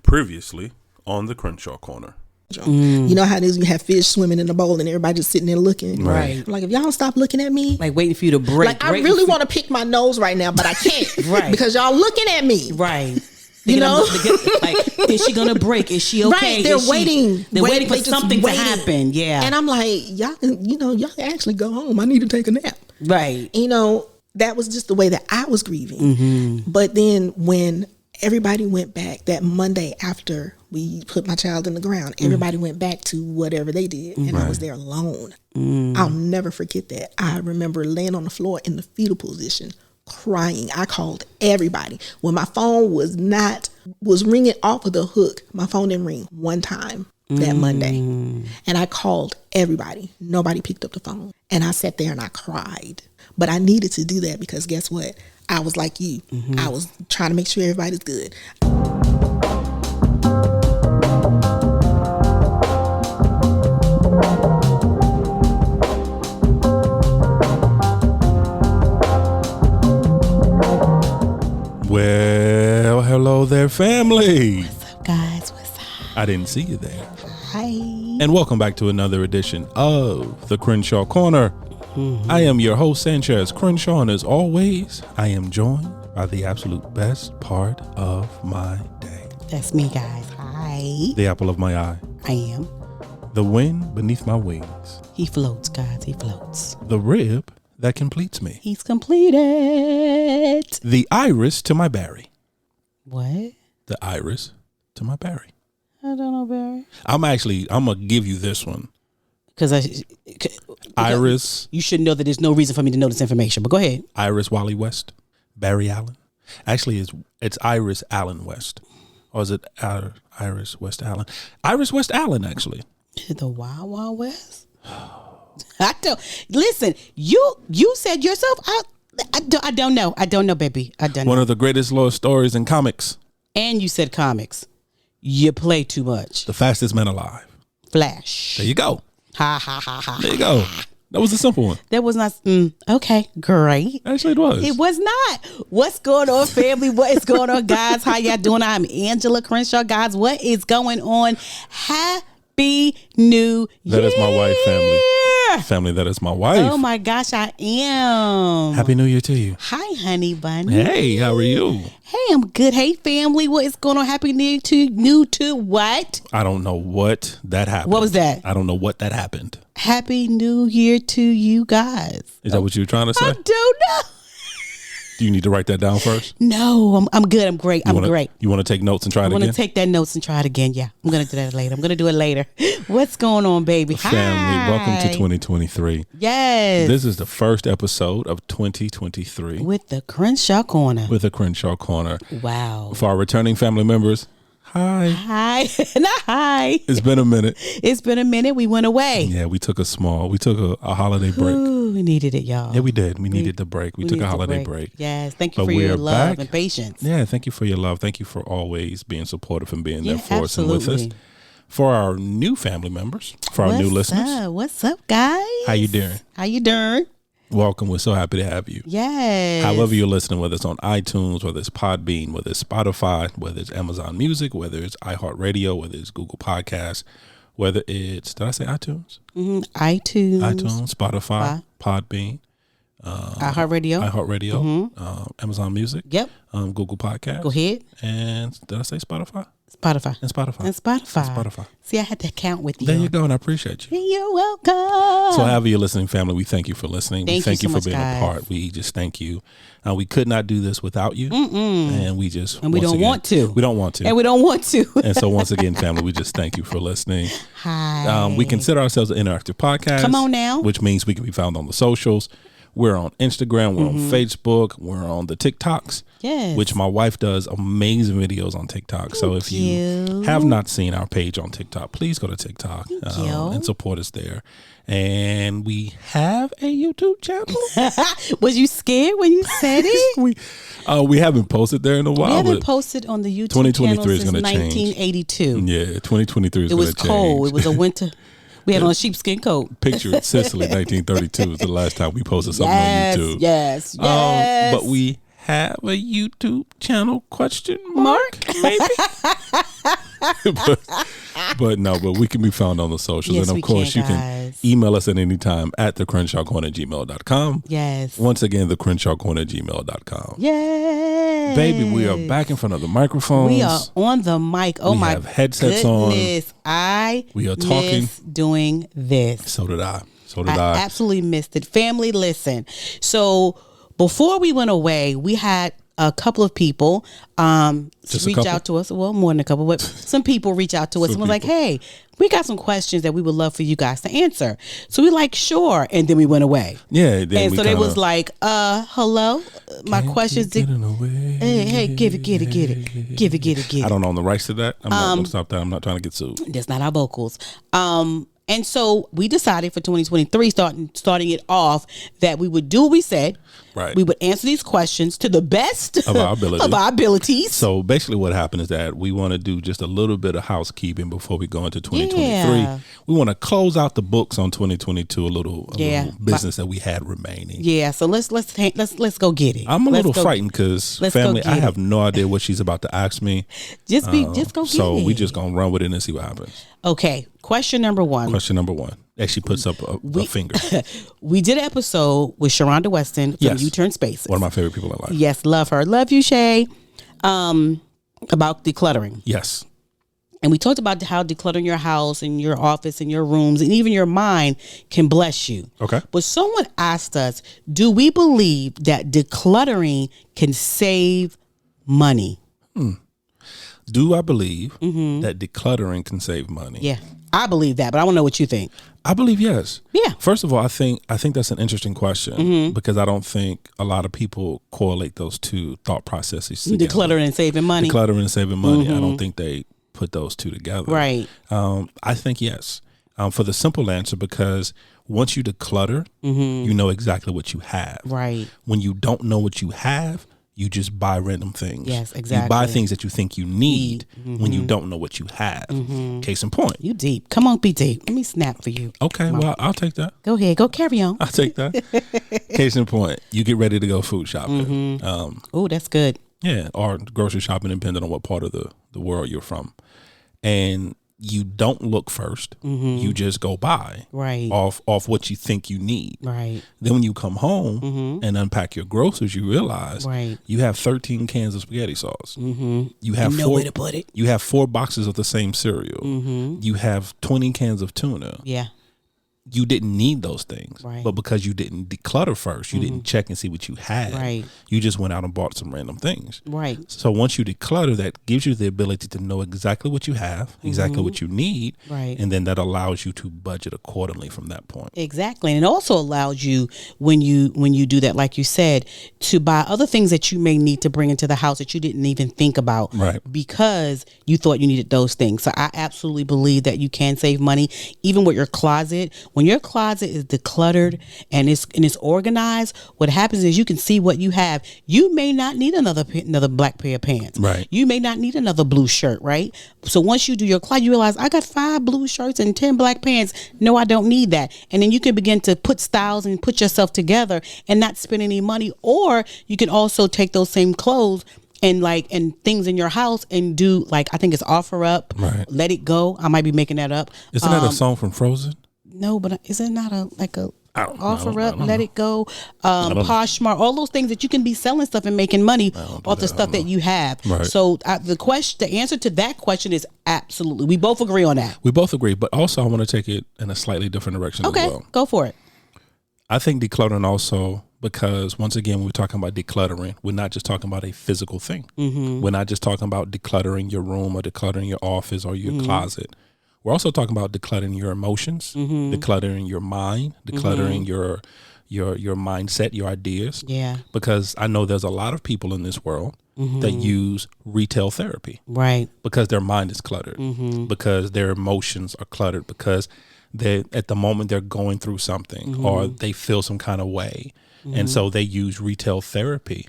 Previously on the Crenshaw Corner. You know how it is, you have fish swimming in the bowl and everybody just sitting there looking. Right. Like, if y'all don't stop looking at me. Like, waiting for you to break. Like, I really want to pick my nose right now, but I can't. Right. Because y'all looking at me. Right. You know? Like, is she going to break? Is she okay? Right. They're waiting. They're waiting for something to happen. Yeah. And I'm like, y'all can actually go home. I need to take a nap. Right. You know, that was just the way that I was grieving. Mm-hmm. But then when everybody went back that Monday after we put my child in the ground, everybody went back to whatever they did, and I was there alone. I'll never forget that. I remember laying on the floor in the fetal position, crying. I called everybody. When my phone was ringing off of the hook, my phone didn't ring one time that Monday. And I called everybody. Nobody picked up the phone. And I sat there and I cried. But I needed to do that because guess what? I was like you. I was trying to make sure everybody's good. Well, hello there, family. What's up, guys? What's up? I didn't see you there. Hi. And welcome back to another edition of the Crenshaw Corner. I am your host, Sanchez Crenshaw, and as always, I am joined by the absolute best part of my day. That's me, guys. Hi. The apple of my eye. I am. The wind beneath my wings. He floats, guys. He floats. The rib that completes me. He's completed. The iris to my berry. What? The iris to my berry. I don't know, Barry. I'm going to give you this one. Because Iris. You should know that there's no reason for me to know this information, but go ahead. Iris Wally West. Barry Allen. Actually, it's Iris Allen West. Or is it Iris West Allen? Iris West Allen, actually. The Wild Wild West? I don't. Listen, you said yourself, I don't know. I don't know, baby. I don't know. One of the greatest love stories in comics. And you said comics. You play too much. The fastest man alive. Flash. There you go. Ha, ha, ha, ha. There you go. That was a simple one. That was not. Okay, great. Actually, it was. It was not. What's going on, family? What is going on, guys? How y'all doing? I'm Angela Crenshaw, guys. What is going on? Happy New Year. That is my wife, family. Family, that is my wife. Oh my gosh, I am. Happy New Year to you. Hi, honey bunny. Hey, how are you? Hey, I'm good. Hey, family. What is going on? Happy New Year to what? I don't know what that happened. What was that? I don't know what that happened. Happy New Year to you guys. Is that what you were trying to say? I don't know. Do you need to write that down first? No, I'm good. I'm great. Great. You want to take notes and try it again? I want to take that notes and try it again. Yeah, I'm going to do that later. I'm going to do it later. What's going on, baby? Family, welcome to 2023. Yes. This is the first episode of 2023. With the Crenshaw Corner. With the Crenshaw Corner. Wow. For our returning family members, hi. Hi. Not hi. It's been a minute. It's been a minute. We went away. Yeah, we took a holiday break. Ooh, we needed it, y'all. Yeah, we did. We needed the break. We took a holiday break. Yes. Thank you for your love and patience. Yeah, thank you for your love. Thank you for always being supportive and being there for absolutely. us and with us. For our new family members, for our new listeners. What's up, guys? How you doing? How you doing? Welcome. We're so happy to have you. Yes. However you're listening, whether it's on iTunes, whether it's Podbean, whether it's Spotify, whether it's Amazon Music, whether it's iHeartRadio, whether it's Google Podcasts, whether it's, did I say iTunes? iTunes, Spotify, Podbean, iHeartRadio, Amazon Music, yep, Google Podcasts. Go ahead. And did I say Spotify? Spotify. And Spotify. See, I had to count with you. There you go, and I appreciate you. You're welcome. So however you're listening, family, we thank you for listening. Thank you for so being much, a part. We just thank you. We could not do this without you. And we don't want to. We don't want to. And we don't want to. And so once again, family, we just thank you for listening. Hi. We consider ourselves an interactive podcast. Come on now. Which means we can be found on the socials. We're on Instagram. We're on Facebook. We're on the TikToks. Yes. Which my wife does amazing videos on TikTok. So if you have not seen our page on TikTok, please go to TikTok and support us there. And we have a YouTube channel. Was you scared when you said it? We haven't posted there in a while. We haven't posted on the YouTube 2023 channel is since going to change. 1982. Yeah, 2023 is going to change. It was cold. It was a winter. We had on a sheepskin coat. Picture in Sicily, 1932 is the last time we posted something on YouTube. Yes. But we have a YouTube channel ? Maybe. but we can be found on the socials. Yes, and of course, you can guys. email us at any time at the Crenshaw Corner gmail.com. Yes. Once again, the Crenshaw Corner gmail.com. Yes. Baby, we are back in front of the microphones. We are on the mic. Oh, we my have headsets goodness. We are talking. Miss doing this. So did I. I absolutely missed it. Family, listen. So before we went away, we had a couple of people reach out to us. Well, more than a couple, but some people reach out to us and was like, hey, we got some questions that we would love for you guys to answer. So we like, sure. And then we went away. Yeah. And so they was like, hello, my questions. Hey, give it. I don't own the rights to that. I'm not going to stop that. I'm not trying to get sued. That's not our vocals. And so we decided for 2023, starting it off, that we would do what we said. Right. We would answer these questions to the best of our abilities. So basically what happened is that we want to do just a little bit of housekeeping before we go into 2023. Yeah. We want to close out the books on 2022, a little business that we had remaining. Yeah, so let's go get it. I'm a little frightened because family, I have no idea what she's about to ask me. Just go get it. So we just going to run with it and see what happens. Okay, question number one. Actually puts up a finger. We did an episode with Sharonda Weston from U-Turn Spaces. One of my favorite people in life. Yes, love her. Love you, Shay. About decluttering. Yes. And we talked about how decluttering your house and your office and your rooms and even your mind can bless you. Okay. But someone asked us, do we believe that decluttering can save money? Do I believe that decluttering can save money? Yeah, I believe that, but I want to know what you think. I believe yes. Yeah. First of all, I think that's an interesting question because I don't think a lot of people correlate those two thought processes together. Decluttering and saving money. Decluttering and saving money. I don't think they put those two together. Right. I think yes. For the simple answer, because once you declutter, you know exactly what you have. Right. When you don't know what you have, you just buy random things. Yes, exactly. You buy things that you think you need when you don't know what you have. Case in point. You deep. Come on, be deep. Let me snap for you. Okay, well, I'll take that. Go ahead. Go carry on. I'll take that. Case in point, you get ready to go food shopping. Oh, that's good. Yeah, or grocery shopping, depending on what part of the world you're from. And you don't look first. You just go buy off what you think you need. Right. Then when you come home and unpack your groceries, you realize you have 13 cans of spaghetti sauce. You have no way to put it. You have 4 boxes of the same cereal. You have 20 cans of tuna. Yeah. You didn't need those things, right. but because you didn't declutter first, you didn't check and see what you had. Right. You just went out and bought some random things. Right. So once you declutter, that gives you the ability to know exactly what you have, exactly what you need, right. and then that allows you to budget accordingly from that point. Exactly, and it also allows you when you do that, like you said, to buy other things that you may need to bring into the house that you didn't even think about, right. because you thought you needed those things. So I absolutely believe that you can save money, even with your closet. When your closet is decluttered and it's organized, what happens is you can see what you have. You may not need another black pair of pants. Right. You may not need another blue shirt, right? So once you do your closet, you realize I got 5 blue shirts and 10 black pants. No, I don't need that. And then you can begin to put styles and put yourself together and not spend any money. Or you can also take those same clothes and things in your house and do, like, I think it's Offer Up, right. Let It Go. I might be making that up. Isn't that a song from Frozen? No, but is it not Offer Up, Let It Go, Poshmark, all those things that you can be selling stuff and making money off the stuff that you have. Right. So the answer to that question is absolutely. We both agree on that. We both agree, but also I want to take it in a slightly different direction as well. Okay, go for it. I think decluttering also, because once again, when we're talking about decluttering, we're not just talking about a physical thing. We're not just talking about decluttering your room or decluttering your office or your closet. We're also talking about decluttering your emotions, decluttering your mind, decluttering your mindset, your ideas. Yeah. Because I know there's a lot of people in this world that use retail therapy. Right. Because their mind is cluttered, because their emotions are cluttered, because they at the moment they're going through something or they feel some kind of way. And so they use retail therapy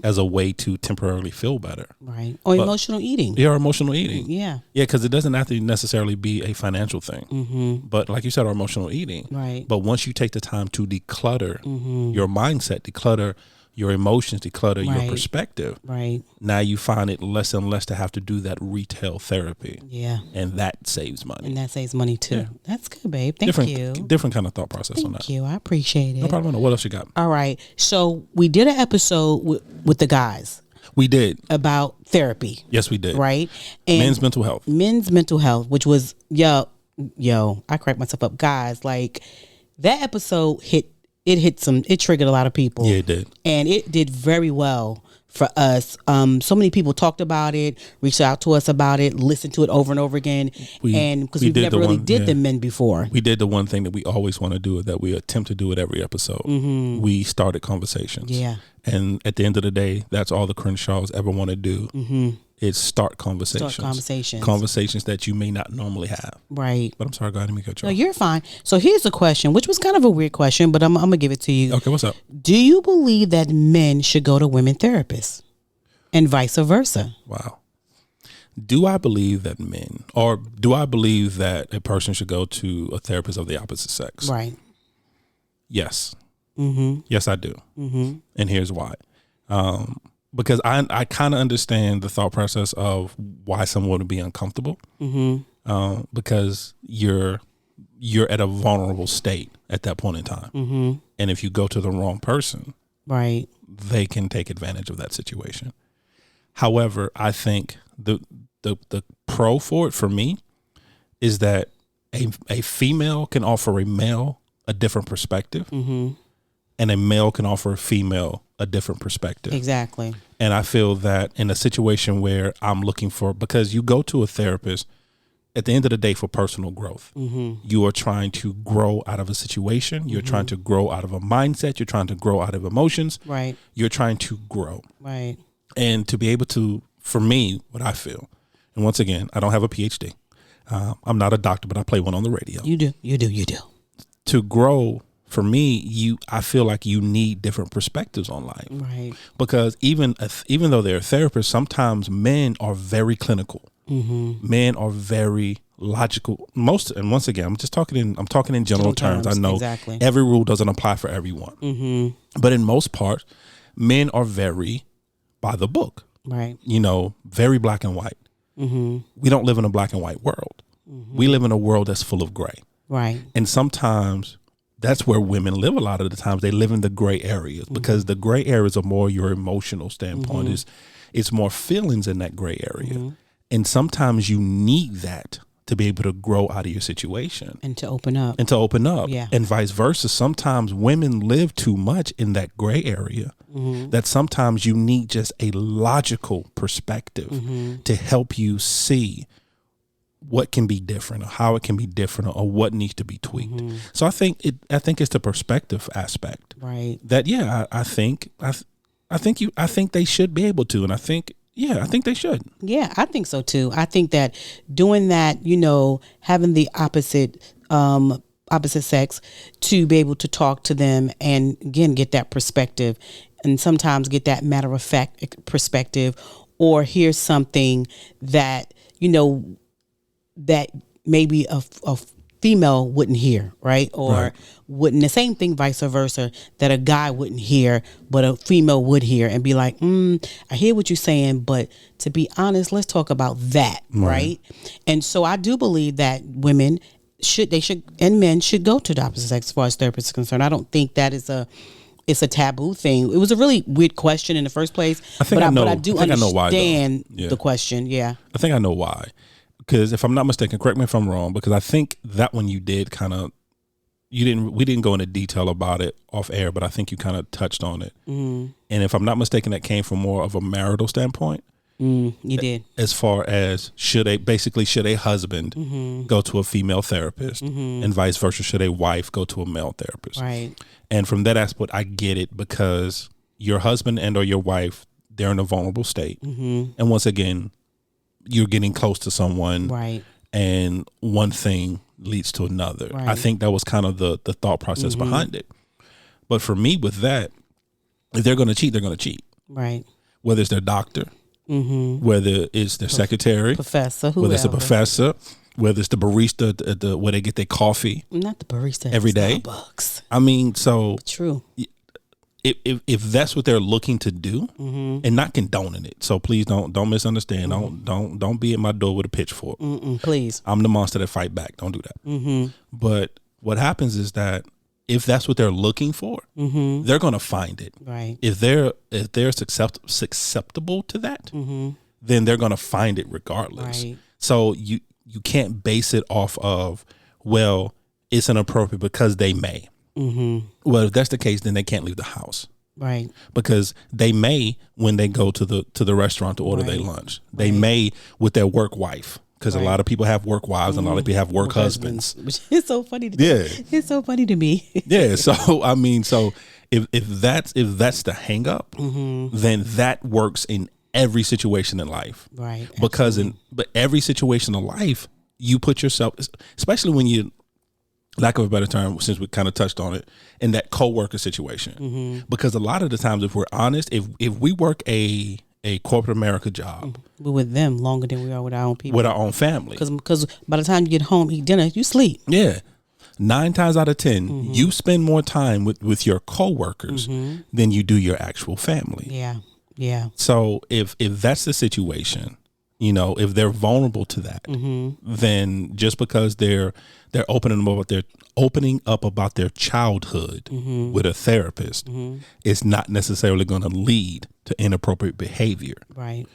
as a way to temporarily feel better. Right. Or emotional eating. Yeah, emotional eating. Yeah. Yeah, because it doesn't have to necessarily be a financial thing. But like you said, our emotional eating. Right. But once you take the time to declutter your mindset, declutter your emotions, declutter your Right. perspective. Right. Now you find it less and less to have to do that retail therapy. Yeah. And that saves money. And that saves money too. Yeah. That's good, babe. Thank different, you. Different kind of thought process on that. Thank you. I appreciate it. No problem. What else you got? All right. So we did an episode with the guys We did. about therapy. Yes, we did. Right. And Men's mental health. Men's mental health, which was yo, I cracked myself up, guys. Like that episode it triggered a lot of people. Yeah, it did. And it did very well for us. So many people talked about it, reached out to us about it, listened to it over and over again. And because we never really did the men before. We did the one thing that we always want to do, that we attempt to do it every episode. Mm-hmm. We started conversations. Yeah. And at the end of the day, that's all the Crenshaws ever want to do. Mm-hmm. Is start conversations. Conversations that you may not normally have. Right. But I'm sorry, go ahead and make a joke. No, you're fine. So here's a question, which was kind of a weird question, but I'm going to give it to you. Okay, what's up? Do you believe that men should go to women therapists and vice versa? Wow. Do I believe that men, or do I believe that a person should go to a therapist of the opposite sex? Right. Yes. Mm-hmm. Yes, I do. Mm-hmm. And here's why. Because I kind of understand the thought process of why someone would be uncomfortable. Mm-hmm. Because you're at a vulnerable state at that point in time. Mm-hmm. And if you go to the wrong person, right, they can take advantage of that situation. However, I think the pro for it for me is that a female can offer a male a different perspective. Mm-hmm. And a male can offer a female a different perspective. Exactly. And I feel that in a situation where I'm looking for, because you go to a therapist at the end of the day for personal growth. Mm-hmm. You are trying to grow out of a situation. You're Mm-hmm. trying to grow out of a mindset. You're trying to grow out of emotions. Right. You're trying to grow. Right. And to be able to, for me, what I feel, and once again, I don't have a PhD. I'm not a doctor, but I play one on the radio. You do. To grow, for me, I feel like you need different perspectives on life. Right. Because even though they're therapists, sometimes men are very clinical. Mm-hmm. Men are very logical. And once again, I'm talking in general terms. I know exactly. Every rule doesn't apply for everyone. Mm-hmm. But in most part, men are very by the book. Right. Very black and white. Mm-hmm. We don't live in a black and white world. Mm-hmm. We live in a world that's full of gray. Right. And sometimes that's where women live a lot of the times. They live in the gray areas because the gray areas are more your emotional standpoint. It's more feelings in that gray area. Mm-hmm. And sometimes you need that to be able to grow out of your situation. And to open up. Yeah. And vice versa. Sometimes women live too much in that gray area that sometimes you need just a logical perspective to help you see what can be different or how it can be different or what needs to be tweaked. So I think it's the perspective aspect. Right. That I think they should be able to, and I think they should. Yeah, I think so too. I think that doing that, having the opposite sex to be able to talk to them and again get that perspective, and sometimes get that matter of fact perspective, or hear something that that maybe a female wouldn't hear, right? Or wouldn't, the same thing vice versa, that a guy wouldn't hear, but a female would hear and be like, I hear what you're saying, but to be honest, let's talk about that, right? And so I do believe that women and men should go to the opposite sex as far as therapists are concerned. I don't think that it's a taboo thing. It was a really weird question in the first place, but I do understand the question. Yeah. I think I know why. Because if I'm not mistaken, correct me if I'm wrong, because I think that one you did we didn't go into detail about it off air, but I think you kind of touched on it. Mm-hmm. And if I'm not mistaken, that came from more of a marital standpoint. You did. As far as should a husband go to a female therapist and vice versa, should a wife go to a male therapist? Right. And from that aspect, I get it, because your husband and or your wife, they're in a vulnerable state. Mm-hmm. And once again, you're getting close to someone, right? And one thing leads to another. Right. I think that was kind of the thought process behind it. But for me, with that, if they're going to cheat, they're going to cheat, right? Whether it's their doctor, whether it's their secretary, professor, whether it's a professor, whether it's the barista at the where they get their coffee, not the barista every day. Starbucks. I mean, so true. if that's what they're looking to do, and not condoning it. So please don't misunderstand. Don't be at my door with a pitchfork. Please. I'm the monster that fight back. Don't do that. But what happens is that if that's what they're looking for, they're going to find it. Right. If they're susceptible to that, then they're going to find it regardless. Right. So you can't base it off of, well, it's inappropriate because they may. Well, if that's the case, then they can't leave the house. Right. Because they may, when they go to the restaurant to order their lunch, they may with their work wife. Because a lot of people have work wives and a lot of people have work husbands. It's so funny to me. It's so funny to me. So I mean, so if that's the hang up, then that works in every situation in life. Right. Because but every situation in life, you put yourself, especially when you, lack of a better term, since we kind of touched on it, in that co-worker situation. Because a lot of the times, if we're honest, if we work a corporate America job, we're with them longer than we are with our own people, with our own family. Because by the time you get home, eat dinner, you sleep. Yeah. 9 times out of 10, you spend more time with your coworkers than you do your actual family. Yeah. Yeah. So if that's the situation, if they're vulnerable to that, then just because they're opening up about their childhood with a therapist, it's not necessarily going to lead to inappropriate behavior. Right.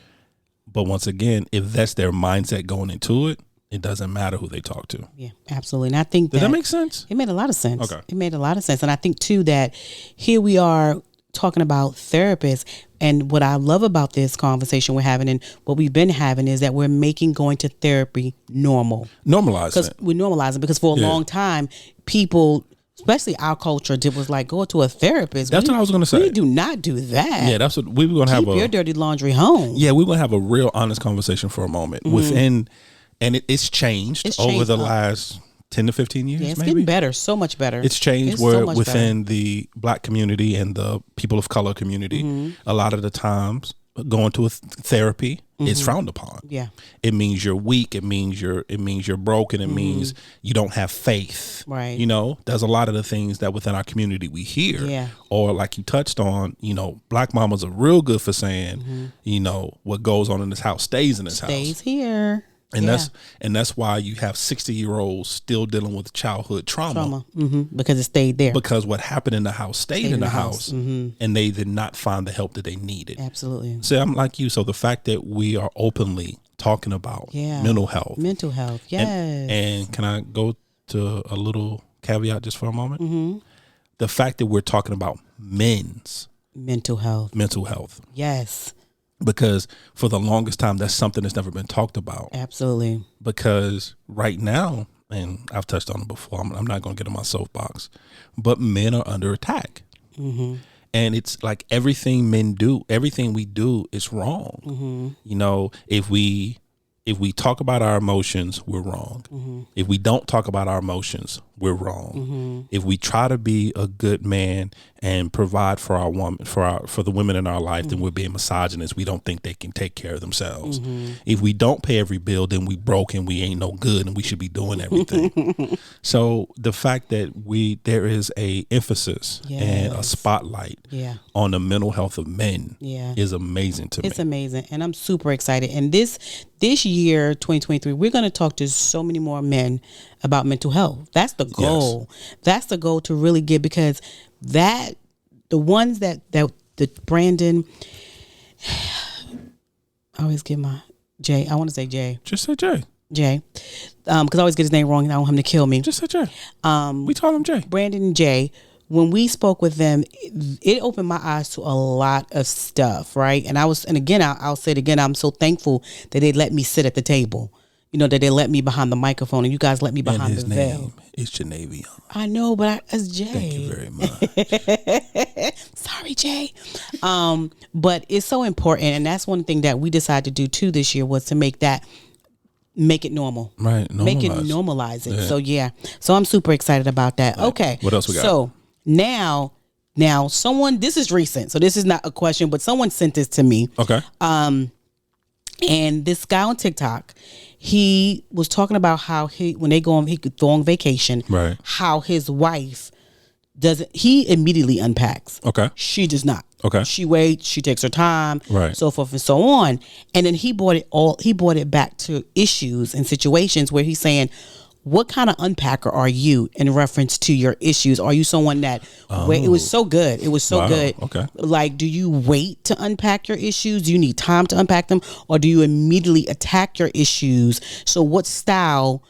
But once again, if that's their mindset going into it, it doesn't matter who they talk to. Yeah, absolutely. And I think Does that make sense? It made a lot of sense. Okay. It made a lot of sense. And I think too that here we are talking about therapists, and what I love about this conversation we're having and what we've been having is that we're making going to therapy normal. Normalize it. We're normalizing, because for a long time, people, especially our culture, was like, go to a therapist. That's what I was going to say. We do not do that. Yeah, that's what we were going to have. Keep your dirty laundry home. Yeah, we were going to have a real honest conversation for a moment and it's changed over the last 10 to 15 years. Yeah, it's maybe getting better, so much better. It's changed within the Black community and the people of color community, a lot of the times going to a therapy is frowned upon. Yeah, it means you're weak. It means you're broken. It means you don't have faith. Right. There's a lot of the things that within our community we hear. Yeah. Or like you touched on, Black mamas are real good for saying, what goes on in this house stays in this house. Stays here. And that's why you have 60-year-olds still dealing with childhood trauma. Because it stayed there. Because what happened in the house stayed in the house, and they did not find the help that they needed. Absolutely. So I'm like you. So the fact that we are openly talking about mental health. Mental health, yes. And can I go to a little caveat just for a moment? The fact that we're talking about men's mental health. Yes. Because for the longest time, that's something that's never been talked about. Absolutely. Because right now, and I've touched on it before, I'm not going to get in my soapbox, but men are under attack. And it's like everything men do, everything we do is wrong. If we talk about our emotions, we're wrong. If we don't talk about our emotions, we're wrong. If we try to be a good man and provide for our woman, for the women in our life, then we're being misogynist. We don't think they can take care of themselves. If we don't pay every bill, then we broke and we ain't no good and we should be doing everything. So the fact that there is a emphasis and a spotlight on the mental health of men is amazing to me. It's amazing. And I'm super excited. And this year, 2023, we're going to talk to so many more men about mental health. That's the goal. That's the goal, to really get, because the ones that Brandon, I always get my Jay. I want to say Jay. Just say Jay. Jay. Because I always get his name wrong and I want him to kill me. Just say Jay. We call him Jay. Brandon and Jay. When we spoke with them, it opened my eyes to a lot of stuff, right? And I'll say it again, I'm so thankful that they let me sit at the table. That they let me behind the microphone, and you guys let me behind the veil. His name is Janavion. I know, but it's Jay. Thank you very much. Sorry, Jay. But it's so important, and that's one thing that we decided to do too this year, was to make it normal. Right. Normalize it. Yeah. So I'm super excited about that. Right. Okay. What else we got? So now someone, this is recent, so this is not a question, but someone sent this to me. Okay. And this guy on TikTok, he was talking about how when they go on vacation, right, how his wife he immediately unpacks. Okay. She does not. Okay. She waits, she takes her time, Right. so forth and so on. And then he brought it back to issues and situations where he's saying, what kind of unpacker are you in reference to your issues? Are you someone that it was so good. It was so good. Okay. Like, do you wait to unpack your issues? Do you need time to unpack them? Or do you immediately attack your issues? So what style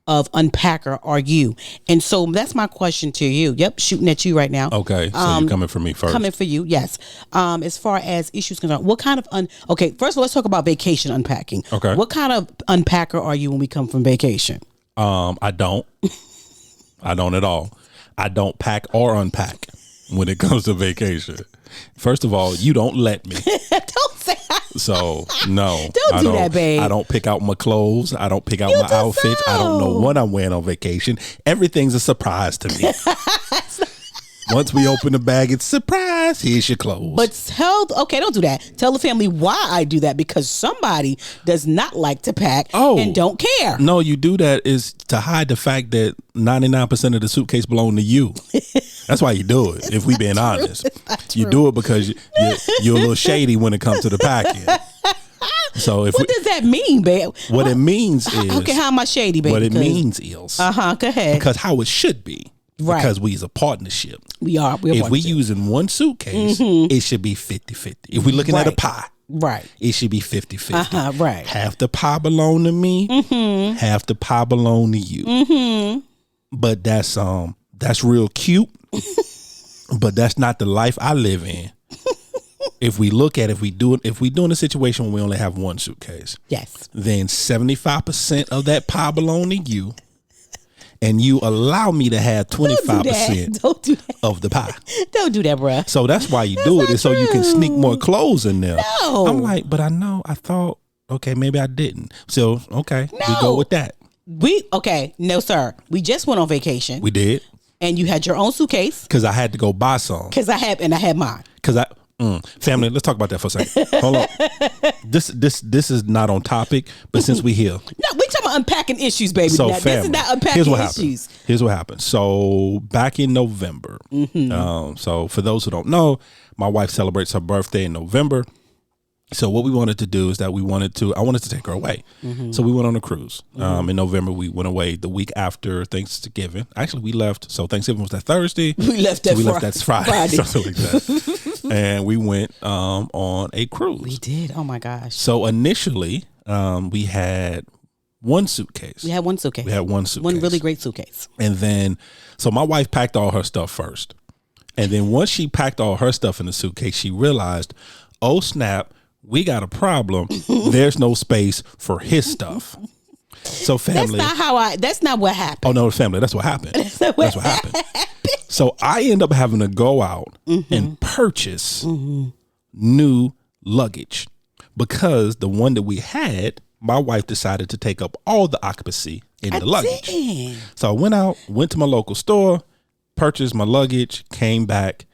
of unpacker are you? And so that's my question to you. Yep, shooting at you right now. Okay, so you're coming for me first. Coming for you, yes. As far as issues concerned, what kind of okay, first of all, let's talk about vacation unpacking. Okay. What kind of unpacker are you when we come from vacation? I don't at all. I don't pack or unpack when it comes to vacation. First of all, you don't let me. Don't say So no, Don't do that, babe. I don't pick out my clothes. I don't pick out my outfits. I don't know what I'm wearing on vacation. Everything's a surprise to me. Once we open the bag, it's surprise. Here's your clothes. But don't do that. Tell the family why I do that, because somebody does not like to pack and don't care. No, you do that is to hide the fact that 99% of the suitcase belong to you. That's why you do it, if we being honest. You do it because you're a little shady when it comes to the packing. So what does that mean, babe? What it means is... Okay, how am I shady, babe? What it means is... go ahead. Because how it should be. Right. Because we's a partnership. We are. If we using one suitcase, it should be 50-50. If we're looking at a pie, right, it should be 50-50. Right. Half the pie belong to me, half the pie belong to you. But that's real cute. But that's not the life I live in. If we look at if we doing a situation where we only have one suitcase, yes, then 75% of that pie belong to you. And you allow me to have 25% of the pie. Don't do that, bruh. So that's why you do it, is so you can sneak more clothes in there. No. I'm like, but I thought, okay, maybe I didn't. So, okay, we go with that. No, sir. We just went on vacation. We did. And you had your own suitcase. Because I had to go buy some. I had mine. Family, let's talk about that for a second. Hold on. This is not on topic, but since we here. No, we talking about unpacking issues, baby. So now, family, this is not unpacking issues. Here's what happened. So back in November, so for those who don't know, my wife celebrates her birthday in November. So what we wanted to do is that I wanted to take her away. So we went on a cruise. In November, we went away the week after Thanksgiving. Actually, we left. So Thanksgiving was that Thursday. We left that Friday. Something like that. And we went on a cruise. We did. Oh my gosh. So initially, we had one suitcase. We had one suitcase. One really great suitcase. And then, so my wife packed all her stuff first. And then once she packed all her stuff in the suitcase, she realized, oh snap, we got a problem. There's no space for his stuff. So family. That's not what happened. Oh no, family, that's what happened. That's what happened. So I end up having to go out and purchase new luggage, because the one that we had, my wife decided to take up all the occupancy in the luggage. So I went to my local store, purchased my luggage, came back,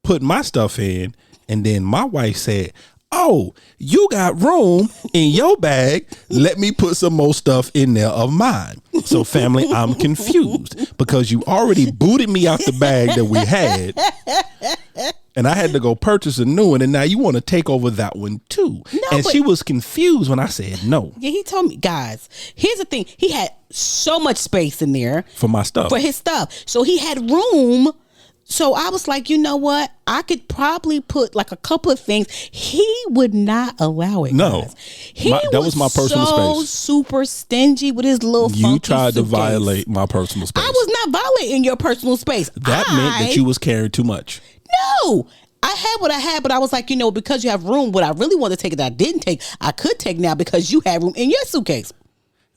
put my stuff in, and then my wife said, oh, you got room in your bag. Let me put some more stuff in there of mine. So family, I'm confused because you already booted me out the bag that we had. And I had to go purchase a new one. And now you want to take over that one too. She was confused when I said no. Yeah, he told me, guys, here's the thing. He had so much space in there. For my stuff. For his stuff. So he had room. So I was like, you know what? I could probably put like a couple of things. He would not allow it. No, that was my personal space. So super stingy with his little funky You tried suitcase. to violate my personal space. I was not violating your personal space. That meant that you was carrying too much. No, I had what I had, but I was like, because you have room, what I really wanted to take that I didn't take, I could take now because you had room in your suitcase.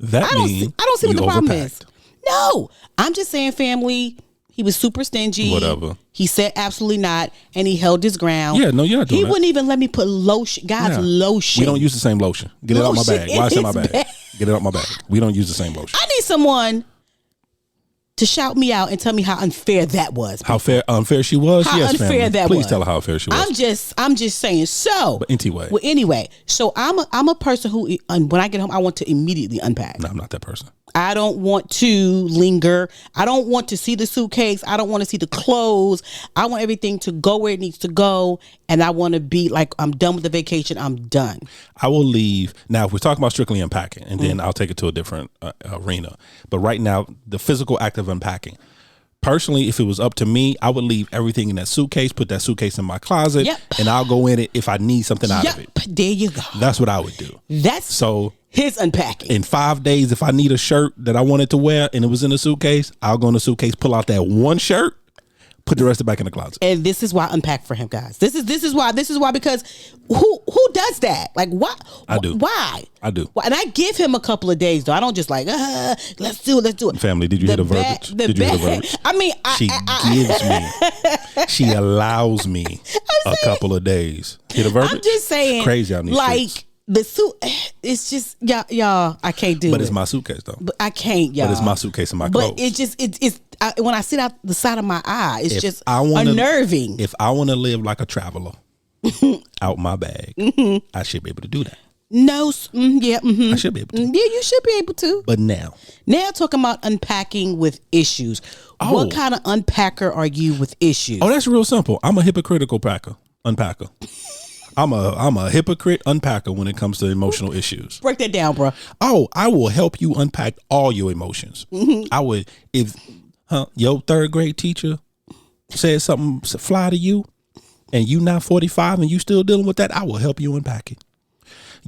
I don't see what the problem is. No, I'm just saying, family. He was super stingy. Whatever. He said absolutely not, and he held his ground. Yeah, no, you're not doing that. He wouldn't even let me put lotion. Guys, lotion. We don't use the same lotion. Get it out my bag. Why is it in my bag? Get it out my bag. We don't use the same lotion. I need someone to shout me out and tell me how unfair that was. How unfair she was? How yes, unfair family. that Please was. tell her how unfair she was. I'm just saying. So, But anyway. Well, anyway, so I'm a person who, when I get home, I want to immediately unpack. No, I'm not that person. I don't want to linger. I don't want to see the suitcase. I don't want to see the clothes. I want everything to go where it needs to go. And I want to be like, I'm done with the vacation. I'm done. I will leave. Now, if we're talking about strictly unpacking, and then I'll take it to a different arena. But right now, the physical act of unpacking. Personally, if it was up to me, I would leave everything in that suitcase, put that suitcase in my closet, and I'll go in it if I need something out of it. There you go. That's what I would do. So his unpacking. In 5 days, if I need a shirt that I wanted to wear and it was in a suitcase, I'll go in the suitcase, pull out that one shirt, put the rest of it back in the closet. And this is why I unpack for him, guys. This is why because who does that? Like, what? I do. Why? I do. And I give him a couple of days though. I don't just like let's do it. Family, did you hear the verbiage? Did you hear the verbiage? I mean, she gives me. She allows me a couple of days. Hear the verbiage? I'm just saying. It's crazy on these streets. The suit, it's just y'all. I can't do it. But it's my suitcase though. But I can't, y'all. But it's my suitcase and my clothes. But it's when I sit out the side of my eye, it's just unnerving. If I want to live like a traveler, out my bag, I should be able to do that. No, yeah, I should be able to. Yeah, you should be able to. But now talking about unpacking with issues. What kind of unpacker are you with issues? Oh, that's real simple. I'm a hypocritical unpacker. I'm a hypocrite unpacker when it comes to emotional issues. Break that down, bro. Oh, I will help you unpack all your emotions. I would, if your third grade teacher said something fly to you and you not 45 and you still dealing with that, I will help you unpack it.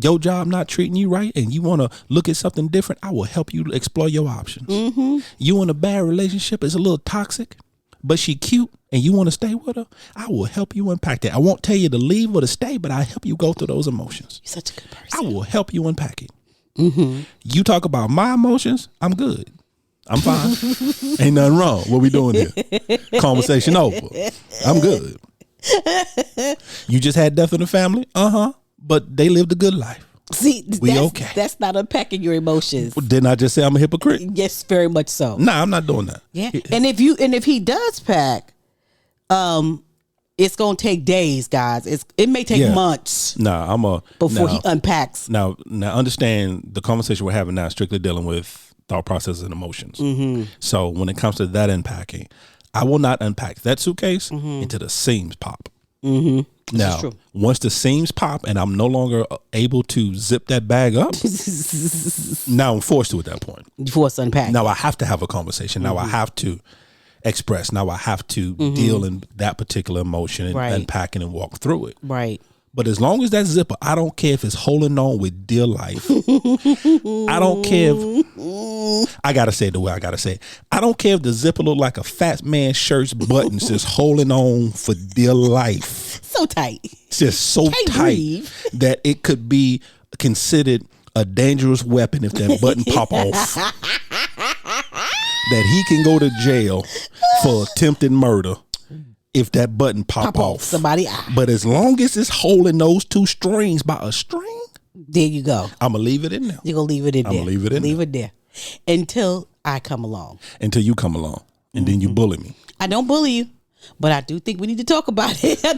Your job not treating you right and you want to look at something different, I will help you explore your options. You in a bad relationship, it's a little toxic, but she cute and you want to stay with her, I will help you unpack that. I won't tell you to leave or to stay, but I'll help you go through those emotions. You're such a good person. I will help you unpack it. You talk about my emotions, I'm good. I'm fine. Ain't nothing wrong. What we doing here? Conversation over. I'm good. You just had death in the family? But they lived a good life. See, okay. That's not unpacking your emotions. Well, didn't I just say I'm a hypocrite? Yes, very much so. Nah, I'm not doing that. Yeah. And if he does pack, it's gonna take days, guys. It may take months. Nah, before he unpacks. Now understand the conversation we're having now is strictly dealing with thought processes and emotions. So when it comes to that unpacking, I will not unpack that suitcase until the seams pop. Now, once the seams pop and I'm no longer able to zip that bag up, now I'm forced to at that point. Forced to unpack. Now I have to have a conversation. Now I have to express. Now I have to deal in that particular emotion and unpack it and walk through it. Right. But as long as that zipper, I don't care if it's holding on with dear life. I don't care if, I got to say it the way I got to say it. I don't care if the zipper look like a fat man's shirt's buttons just holding on for dear life. So tight. It's just so tight that it could be considered a dangerous weapon if that button pop off. That he can go to jail for attempted murder if that button pop off somebody eye. But as long as it's holding those two strings by a string, there you go. I'm gonna leave it in there. You're gonna leave it in there. I'm gonna leave it in there. Leave it there until I come along. Until you come along, and then you bully me. I don't bully you, but I do think we need to talk about it. I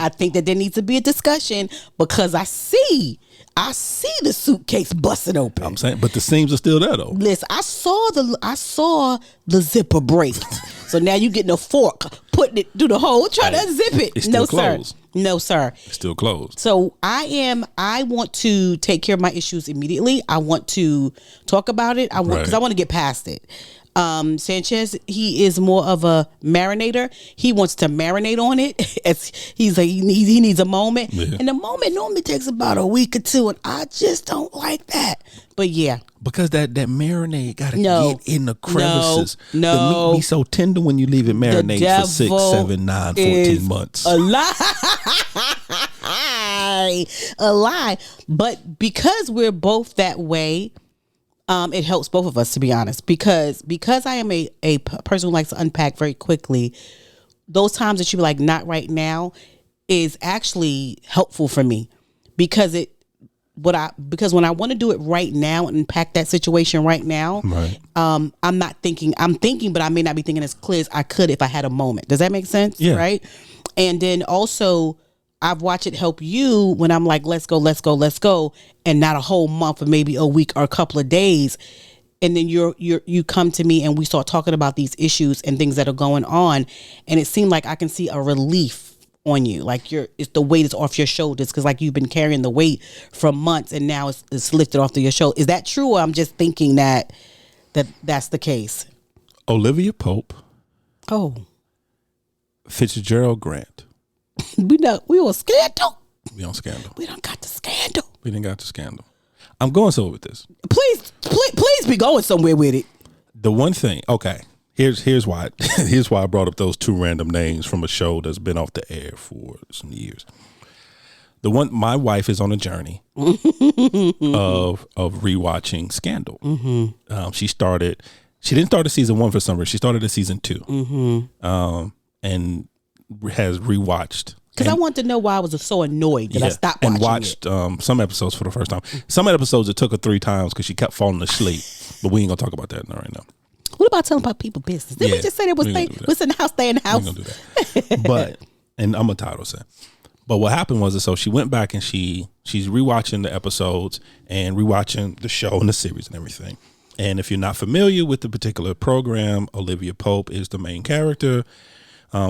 think that there needs to be a discussion because I see the suitcase busting open. I'm saying, but the seams are still there though. Listen, I saw the zipper break. So now you getting a fork, putting it through the hole, trying to unzip it. It's still closed. No, sir. It's still closed. So I want to take care of my issues immediately. I want to talk about it. Because I want to get past it. Sanchez, he is more of a marinator. He wants to marinate on it. As he's like, he needs a moment. Yeah. And the moment normally takes about a week or two, and I just don't like that. But yeah. Because that marinade got to get in the crevices. The meat be so tender when you leave it marinate for 6, 7, 9, 14 months. A lie. But because we're both that way, it helps both of us, to be honest, because I am a person who likes to unpack very quickly. Those times that you be like, not right now, is actually helpful for me because because when I want to do it right now and impact that situation right now, Right. I'm thinking, but I may not be thinking as clear as I could if I had a moment. Does that make sense? Yeah. Right. And then also I've watched it help you when I'm like, let's go. And not a whole month or maybe a week or a couple of days. And then you come to me and we start talking about these issues and things that are going on. And it seemed like I can see a relief on you. Like it's the weight is off your shoulders. Cause like you've been carrying the weight for months and now it's lifted off of your shoulder. Is that true? Or I'm just thinking that's the case. Olivia Pope. Oh, Fitzgerald Grant. we on scandal. We on scandal. We done got the scandal. We didn't got the scandal. I'm going somewhere with this. Please be going somewhere with it. The one thing, okay. Here's why I brought up those two random names from a show that's been off the air for some years. My wife is on a journey of rewatching Scandal. Mm-hmm. She didn't start at season 1 for some reason. She started at season 2, and has rewatched. Because I wanted to know why I was so annoyed that I stopped watching and watched some episodes for the first time. Some episodes it took her 3 times because she kept falling asleep. But we ain't gonna talk about that right now. What about telling about people business? Did we just say was in the house, stay in the house? We're gonna do that. But and I'm a title say. But what happened was so she went back and she's rewatching the episodes and rewatching the show and the series and everything. And if you're not familiar with the particular program, Olivia Pope is the main character.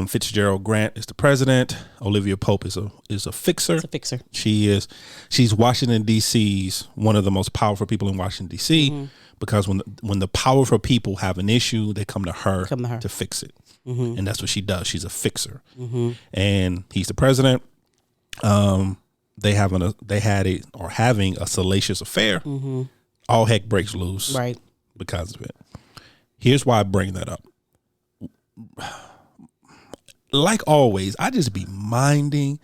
Fitzgerald Grant is the president. Olivia Pope is a fixer. It's a fixer. She's Washington D.C.'s one of the most powerful people in Washington D.C. Because when the powerful people have an issue, they come to her to fix it, and that's what she does. She's a fixer, and he's the president. They having a salacious affair. All heck breaks loose, right? Because of it. Here's why I bring that up. Like always, I just be minding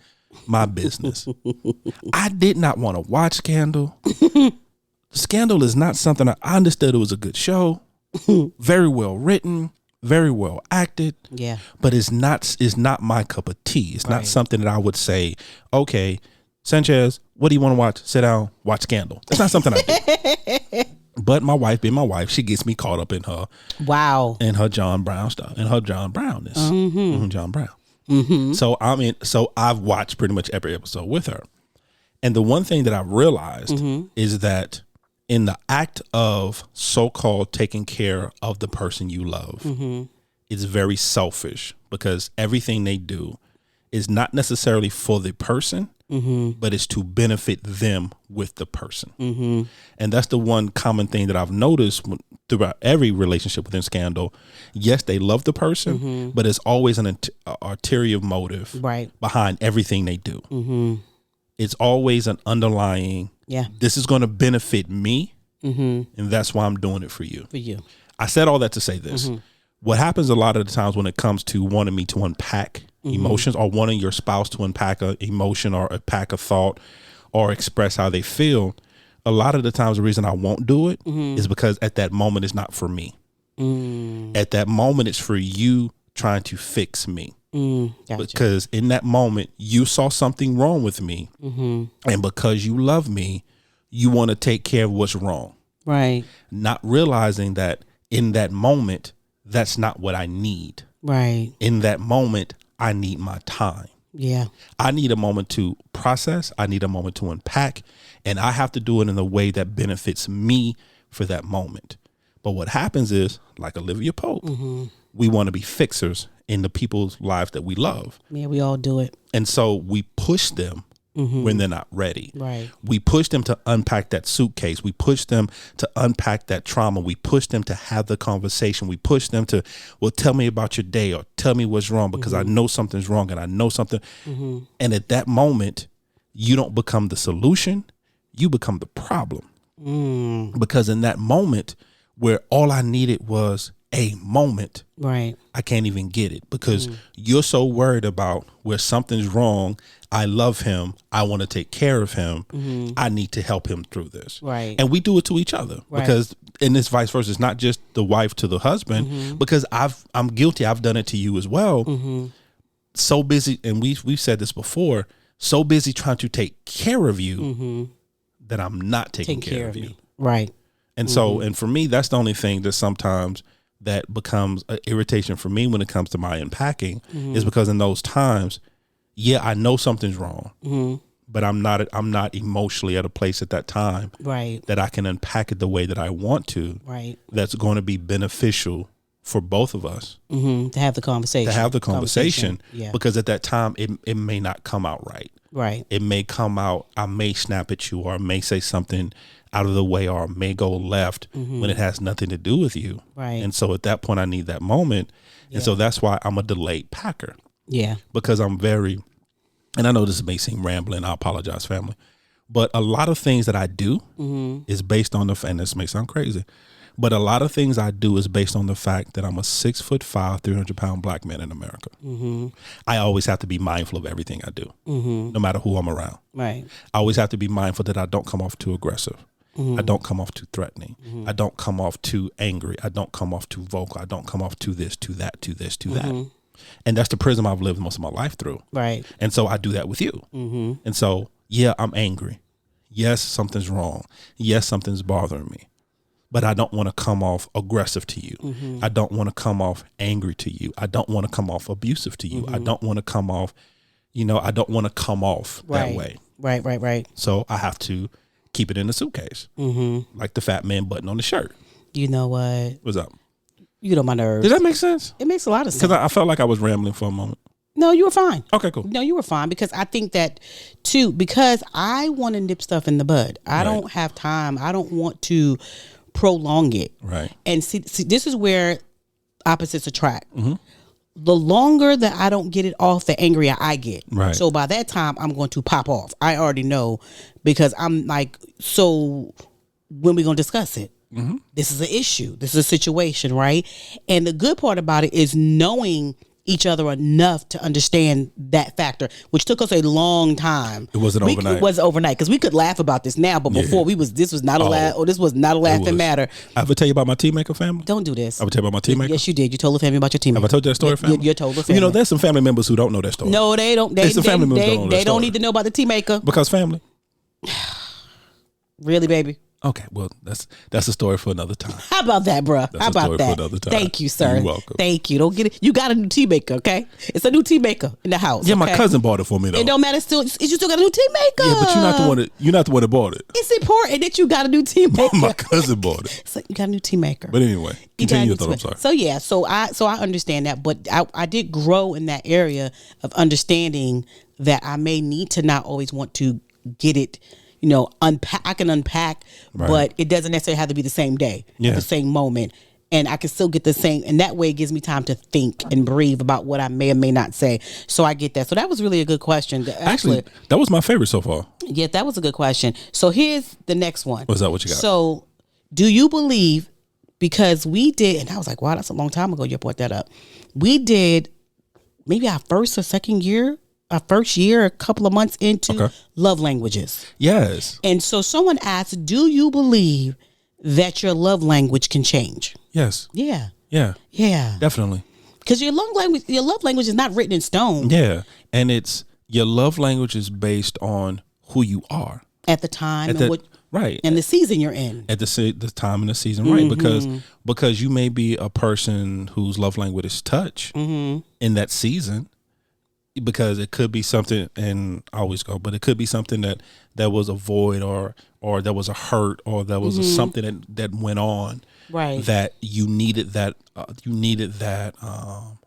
my business. I did not want to watch Scandal. Scandal is not something I understood. It was a good show, very well written, very well acted. Yeah, but it's not my cup of tea. It's not something that I would say, okay, Sanchez, what do you want to watch? Sit down, watch Scandal. That's not something I do. But my wife, being my wife, she gets me caught up in her in her John Brown stuff, in her John Brownness, John Brown. So I've watched pretty much every episode with her, and the one thing that I realized is that in the act of so-called taking care of the person you love, it's very selfish because everything they do is not necessarily for the person, but it's to benefit them with the person. And that's the one common thing that I've noticed throughout every relationship within Scandal. Yes, they love the person, but it's always an ulterior motive behind everything they do. It's always an underlying, this is going to benefit me, and that's why I'm doing it for you. I said all that to say this. What happens a lot of the times when it comes to wanting me to unpack emotions or wanting your spouse to unpack an emotion or unpack a thought or express how they feel, a lot of the times the reason I won't do it is because at that moment it's not for me. At that moment it's for you trying to fix me. Gotcha. Because in that moment you saw something wrong with me, and because you love me, you want to take care of what's wrong. Right. Not realizing that in that moment, that's not what I need. Right. In that moment, I need my time. Yeah. I need a moment to process. I need a moment to unpack, and I have to do it in a way that benefits me for that moment. But what happens is, like Olivia Pope, we want to be fixers in the people's lives that we love. Yeah, we all do it. And so we push them when they're not ready. Right. We push them to unpack that suitcase. We push them to unpack that trauma. We push them to have the conversation. We push them to, well, tell me about your day or tell me what's wrong because I know something's wrong and I know something. And at that moment, you don't become the solution. You become the problem. Because in that moment where all I needed was a moment, right, I can't even get it because you're so worried about where something's wrong. I love him. I want to take care of him. I need to help him through this. Right. And we do it to each other because, and this vice versa, it's not just the wife to the husband because I'm guilty. I've done it to you as well. So busy. And we've said this before, so busy trying to take care of you that I'm not taking care of you. Me. Right. And so, and for me, that's the only thing that sometimes that becomes an irritation for me when it comes to my unpacking is because in those times, I know something's wrong, but I'm not emotionally at a place at that time that I can unpack it the way that I want to. Right. That's going to be beneficial for both of us to have the conversation. Yeah. Because at that time it may not come out right. Right. It may come out, I may snap at you, or I may say something out of the way, or may go left when it has nothing to do with you. Right. And so at that point I need that moment. And so that's why I'm a delayed packer. Yeah. Because I'm very, and I know this may seem rambling, I apologize, family, but a lot of things that I do is based on and this may sound crazy, but a lot of things I do is based on the fact that I'm a 6'5", 300-pound black man in America. I always have to be mindful of everything I do, no matter who I'm around. Right. I always have to be mindful that I don't come off too aggressive. I don't come off too threatening. I don't come off too angry. I don't come off too vocal. I don't come off to this, to that, to this, to that. And that's the prism I've lived most of my life through. Right. And so I do that with you. And so, I'm angry. Yes, something's wrong. Yes, something's bothering me. But I don't want to come off aggressive to you. I don't want to come off angry to you. I don't want to come off abusive to you. I don't want to come off, I don't want to come off that way. Right. So I have to keep it in the suitcase. Like the fat man button on the shirt. You know what? What's up? You know my nerves. Did that make sense? It makes a lot of sense. Because I felt like I was rambling for a moment. No, you were fine. Okay, cool. No, you were fine because I think that too, because I want to nip stuff in the bud. I don't have time. I don't want to prolong it. Right. And see this is where opposites attract. The longer that I don't get it off, the angrier I get. Right. So by that time, I'm going to pop off. I already know because I'm like, so when we going to discuss it? This is an issue. This is a situation, right? And the good part about it is knowing each other enough to understand that factor, which took us a long time. It wasn't overnight. It wasn't overnight because we could laugh about this now, but before this was not a laugh, or this was not a laughing matter. I ever tell you about my tea maker family? Don't do this. I ever tell you about my tea maker? Yes, you did. You told the family about your tea maker. Have I told you that story, family? You told the family. There's some family members who don't know that story. No, they don't. There's some family members who don't know that They don't story. need to know about the tea maker. Because family. Really, baby? Okay, well, that's a story for another time. How about that, bro? That's How a story about that? for another time. Thank you, sir. You're welcome. Thank you. Don't get it. You got a new tea maker, okay? It's a new tea maker in the house. Yeah, okay? my cousin bought it for me though. It don't matter. You still got a new tea maker. Yeah, but you're not the one that bought it. It's important that you got a new tea maker. My cousin bought it. So you got a new tea maker. But anyway, continue your thought. I'm sorry. So yeah, so I understand that, but I did grow in that area of understanding that I may need to not always want to get it. Unpack. I can unpack, but it doesn't necessarily have to be the same day, at the same moment. And I can still get the same. And that way it gives me time to think and breathe about what I may or may not say. So I get that. So that was really a good question. Actually, that was my favorite so far. Yeah, that was a good question. So here's the next one. What's that? What you got? So do you believe, because we did, and I was like, wow, that's a long time ago you brought that up. We did maybe our first year, a couple of months into love languages. Yes. And so someone asked, do you believe that your love language can change? Yes. Yeah. Yeah. Yeah. Definitely. Because your love language is not written in stone. Yeah. And your love language is based on who you are. At the time. Right. And the season you're in. At the time and the season, right. Because you may be a person whose love language is touch in that season. Because it could be something, and I always go, but it could be something that was a void or there was a hurt or there was something that went on, right? That you needed that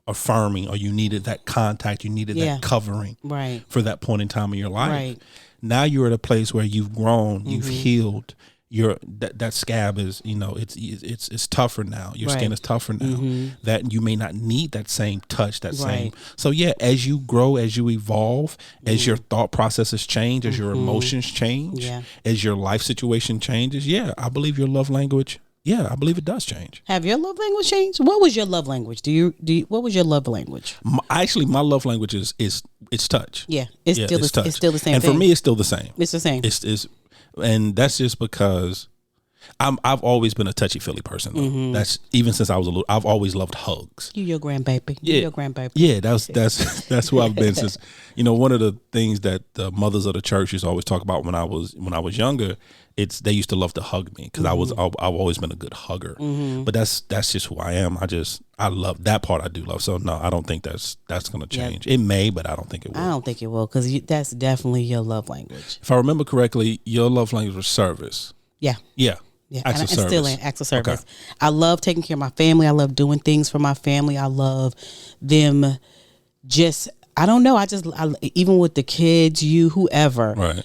affirming, or you needed that contact, you needed that covering, right? For that point in time in your life. Right. Now you're at a place where you've grown, you've healed. That scab is, it's tougher now. Your skin is tougher now. That you may not need that same touch, that same. So yeah, as you grow, as you evolve, as your thought processes change, as your emotions change, as your life situation changes, I believe your love language. Yeah, I believe it does change. Have your love language changed? What was your love language? What was your love language? My love language is touch. Yeah, it's still the same. And thing. for me, it's still the same. It's the same. It's and that's just because I've always been a touchy-feely person, though. That's even since I was a little. I've always loved hugs. You your grandbaby. Yeah, You your grandbaby. Yeah, that's who I've been since. One of the things that the mothers of the church used to always talk about when I was younger. They used to love to hug me because I've always been a good hugger. But that's just who I am. I love that part. I do love. So no, I don't think that's going to change. It may, but I don't think it will. I don't think it will because that's definitely your love language. If I remember correctly, your love language was service. Yeah. Yeah. Yeah, Acts of service. Still in acts of service. Okay. I love taking care of my family. I love doing things for my family. I love them. I don't know. I even with the kids, whoever, right.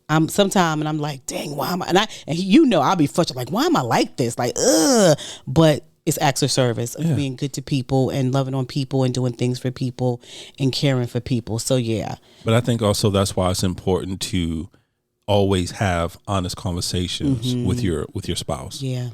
I'm sometime and I'm like, dang, why am I? I'll be frustrated. Like, why am I like this? Like, ugh. But it's acts of service of being good to people and loving on people and doing things for people and caring for people. So yeah. But I think also that's why it's important to always have honest conversations with your spouse. Yeah.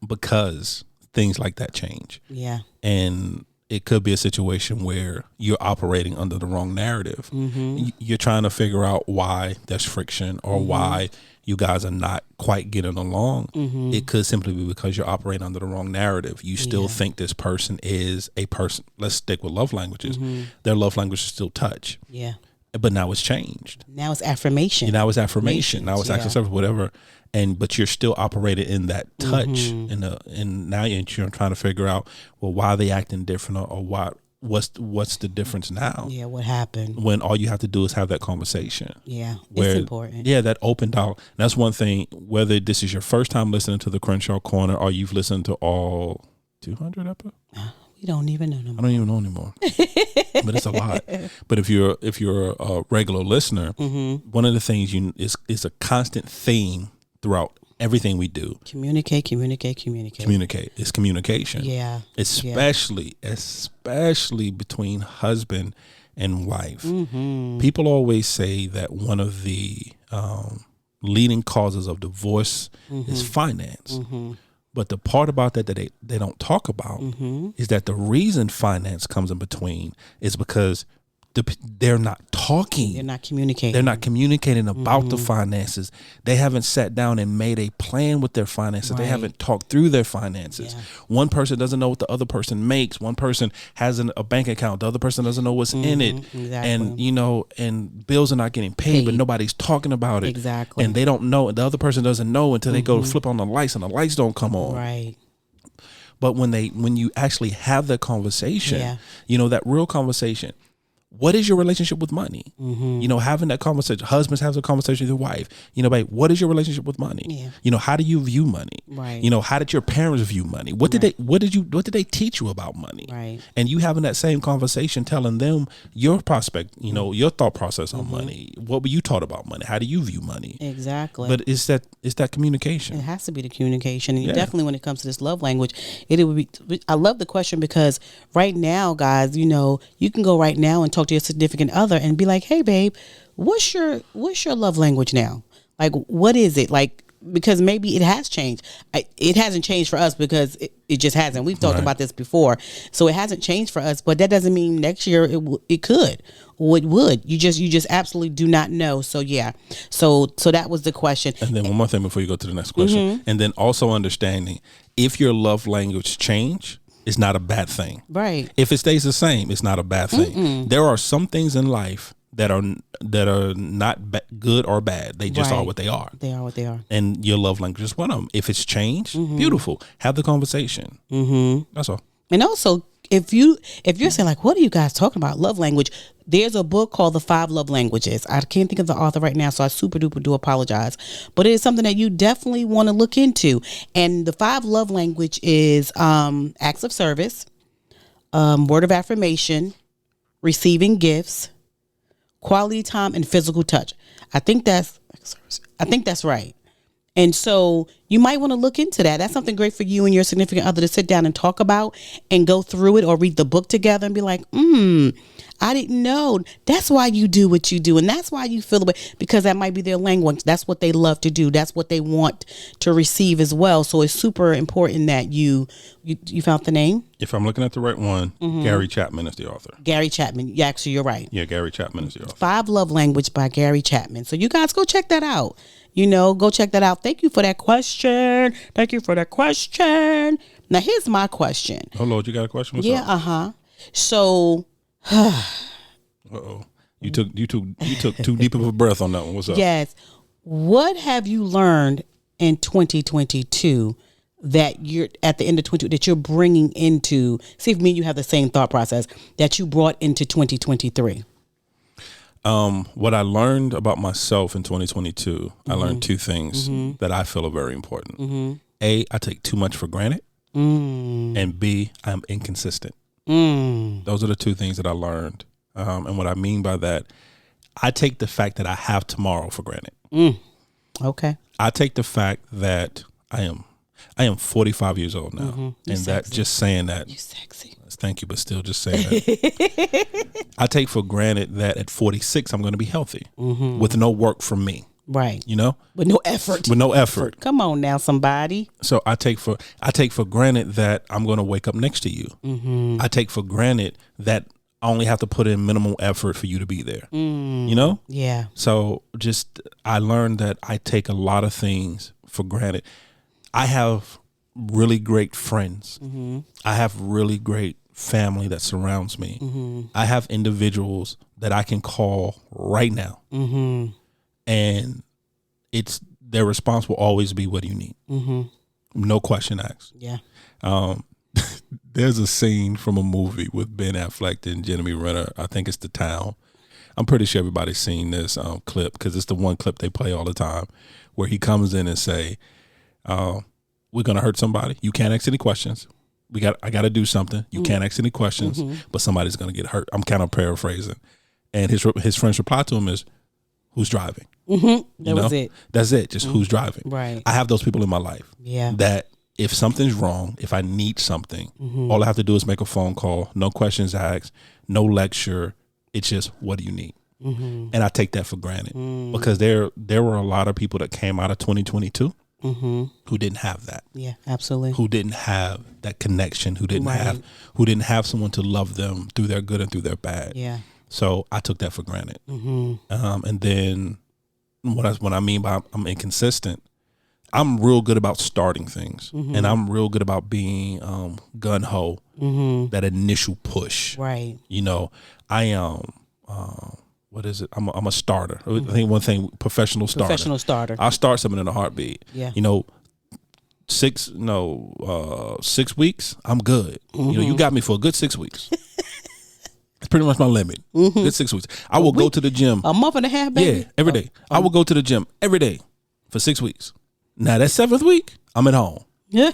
Because things like that change. Yeah. And it could be a situation where you're operating under the wrong narrative. You're trying to figure out why there's friction or why you guys are not quite getting along. It could simply be because you're operating under the wrong narrative. You still think this person is a person. Let's stick with love languages. Their love language is still touch. Yeah. But now it's changed. Now it's affirmation. Now it's affirmation. Now it's acts of service, whatever. But you're still operating in that touch, and now you're trying to figure out, well, why are they acting different, or what's the difference now? Yeah, what happened? When all you have to do is have that conversation. Yeah, it's important. Yeah, that open dialogue. That's one thing. Whether this is your first time listening to the Crenshaw Corner or you've listened to all 200 episodes. We don't even know no more. I don't even know anymore. But it's a lot. But if you're a regular listener, one of the things is a constant theme throughout everything we do. Communicate. It's communication. Yeah. Especially between husband and wife. People always say that one of the leading causes of divorce is finance. But the part about that they don't talk about is that the reason finance comes in between is because they're not talking. They're not communicating. They're not communicating about the finances. They haven't sat down and made a plan with their finances. Right. They haven't talked through their finances. Yeah. One person doesn't know what the other person makes. One person has a bank account. The other person doesn't know what's in it. Exactly. And bills are not getting paid, but nobody's talking about it. Exactly. And they don't know. The other person doesn't know until they go flip on the lights and the lights don't come on. Right. But when you actually have that conversation, that real conversation, what is your relationship with money? Having that conversation. Husbands have a conversation with your wife. Babe, what is your relationship with money? Yeah. How do you view money? Right. How did your parents view money? What did they teach you about money? Right. And you having that same conversation, telling them your prospect, your thought process on money. What were you taught about money? How do you view money? Exactly. But it's that communication. It has to be the communication. And definitely when it comes to this love language, it would be. I love the question because right now, guys, you can go right now and talk to your significant other and be like, hey babe, what's your love language now? Like, what is it? Like, because maybe it has changed. It hasn't changed for us because it just hasn't. We've talked about this before. So it hasn't changed for us, but that doesn't mean next year it could or it would. You just absolutely do not know. So yeah. So that was the question. And then one more thing before you go to the next question. And then also understanding if your love language change, it's not a bad thing. Right. If it stays the same, it's not a bad thing. There are some things in life that are not good or bad. They just are what they are. They are what they are. And your love language is one of them. If it's changed, beautiful. Have the conversation. That's all. And also, if you're saying like, what are you guys talking about? Love language. There's a book called The 5 Love Languages. I can't think of the author right now, so I super duper do apologize. But it is something that you definitely want to look into. And the 5 love language is acts of service, word of affirmation, receiving gifts, quality time, and physical touch. I think that's right. And so you might want to look into that. That's something great for you and your significant other to sit down and talk about and go through it or read the book together and be like, I didn't know. That's why you do what you do. And that's why you feel the way, because that might be their language. That's what they love to do. That's what they want to receive as well. So it's super important that you found the name. If I'm looking at the right one, Gary Chapman is the author. Gary Chapman. Yeah, actually, you're right. Yeah, Gary Chapman is the author. 5 Love Language by Gary Chapman. So you guys go check that out. Go check that out. Thank you for that question. Now, here's my question. Oh, Lord, you got a question? What's yeah, up? So, Uh-oh. You took too deep of a breath on that one. What's up? yes. What have you learned in 2022 that you're at the end of 20 that you're bringing into, see if me and you have the same thought process that you brought into 2023? What I learned about myself in 2022, I learned two things that I feel are very important. A, I take too much for granted. And B, I'm inconsistent. Those are the two things that I learned. And what I mean by that, I take the fact that I have tomorrow for granted. Okay. I take the fact that I am 45 years old now. And that just saying that. You sexy. Thank you, but still just saying that. I take for granted that at 46, I'm going to be healthy with no work from me. Right. With no effort. With no effort. Come on now, somebody. So I take for granted that I'm going to wake up next to you. I take for granted that I only have to put in minimal effort for you to be there. Yeah. So I learned that I take a lot of things for granted. I have really great friends. I have really great family that surrounds me. I have individuals that I can call right now. And their response will always be, what do you need? No question asked. Yeah. There's a scene from a movie with Ben Affleck and Jeremy Renner. I think it's The Town. I'm pretty sure everybody's seen this clip because it's the one clip they play all the time where he comes in and say, we're going to hurt somebody. You can't ask any questions. I got to do something. You can't ask any questions, but somebody's going to get hurt. I'm kind of paraphrasing. And his friend's reply to him is, who's driving? That was it. That's it. Just who's driving. Right. I have those people in my life. Yeah. That if something's wrong, if I need something, all I have to do is make a phone call. No questions asked. No lecture. It's just, what do you need? And I take that for granted because there were a lot of people that came out of 2022 who didn't have that. Yeah, absolutely. Who didn't have that connection. Who didn't have someone to love them through their good and through their bad. Yeah. So I took that for granted. And then what I mean by I'm inconsistent, I'm real good about starting things, and I'm real good about being gun ho. That initial push, right? I am. What is it? I'm a starter. I think one thing, professional starter. I'll start something in a heartbeat. Yeah. 6 weeks, I'm good. You got me for a good 6 weeks. It's pretty much my limit. Good 6 weeks. I will go to the gym. A month and a half, baby? Yeah, every day. I will go to the gym every day for 6 weeks. Now, that 7th week, I'm at home. I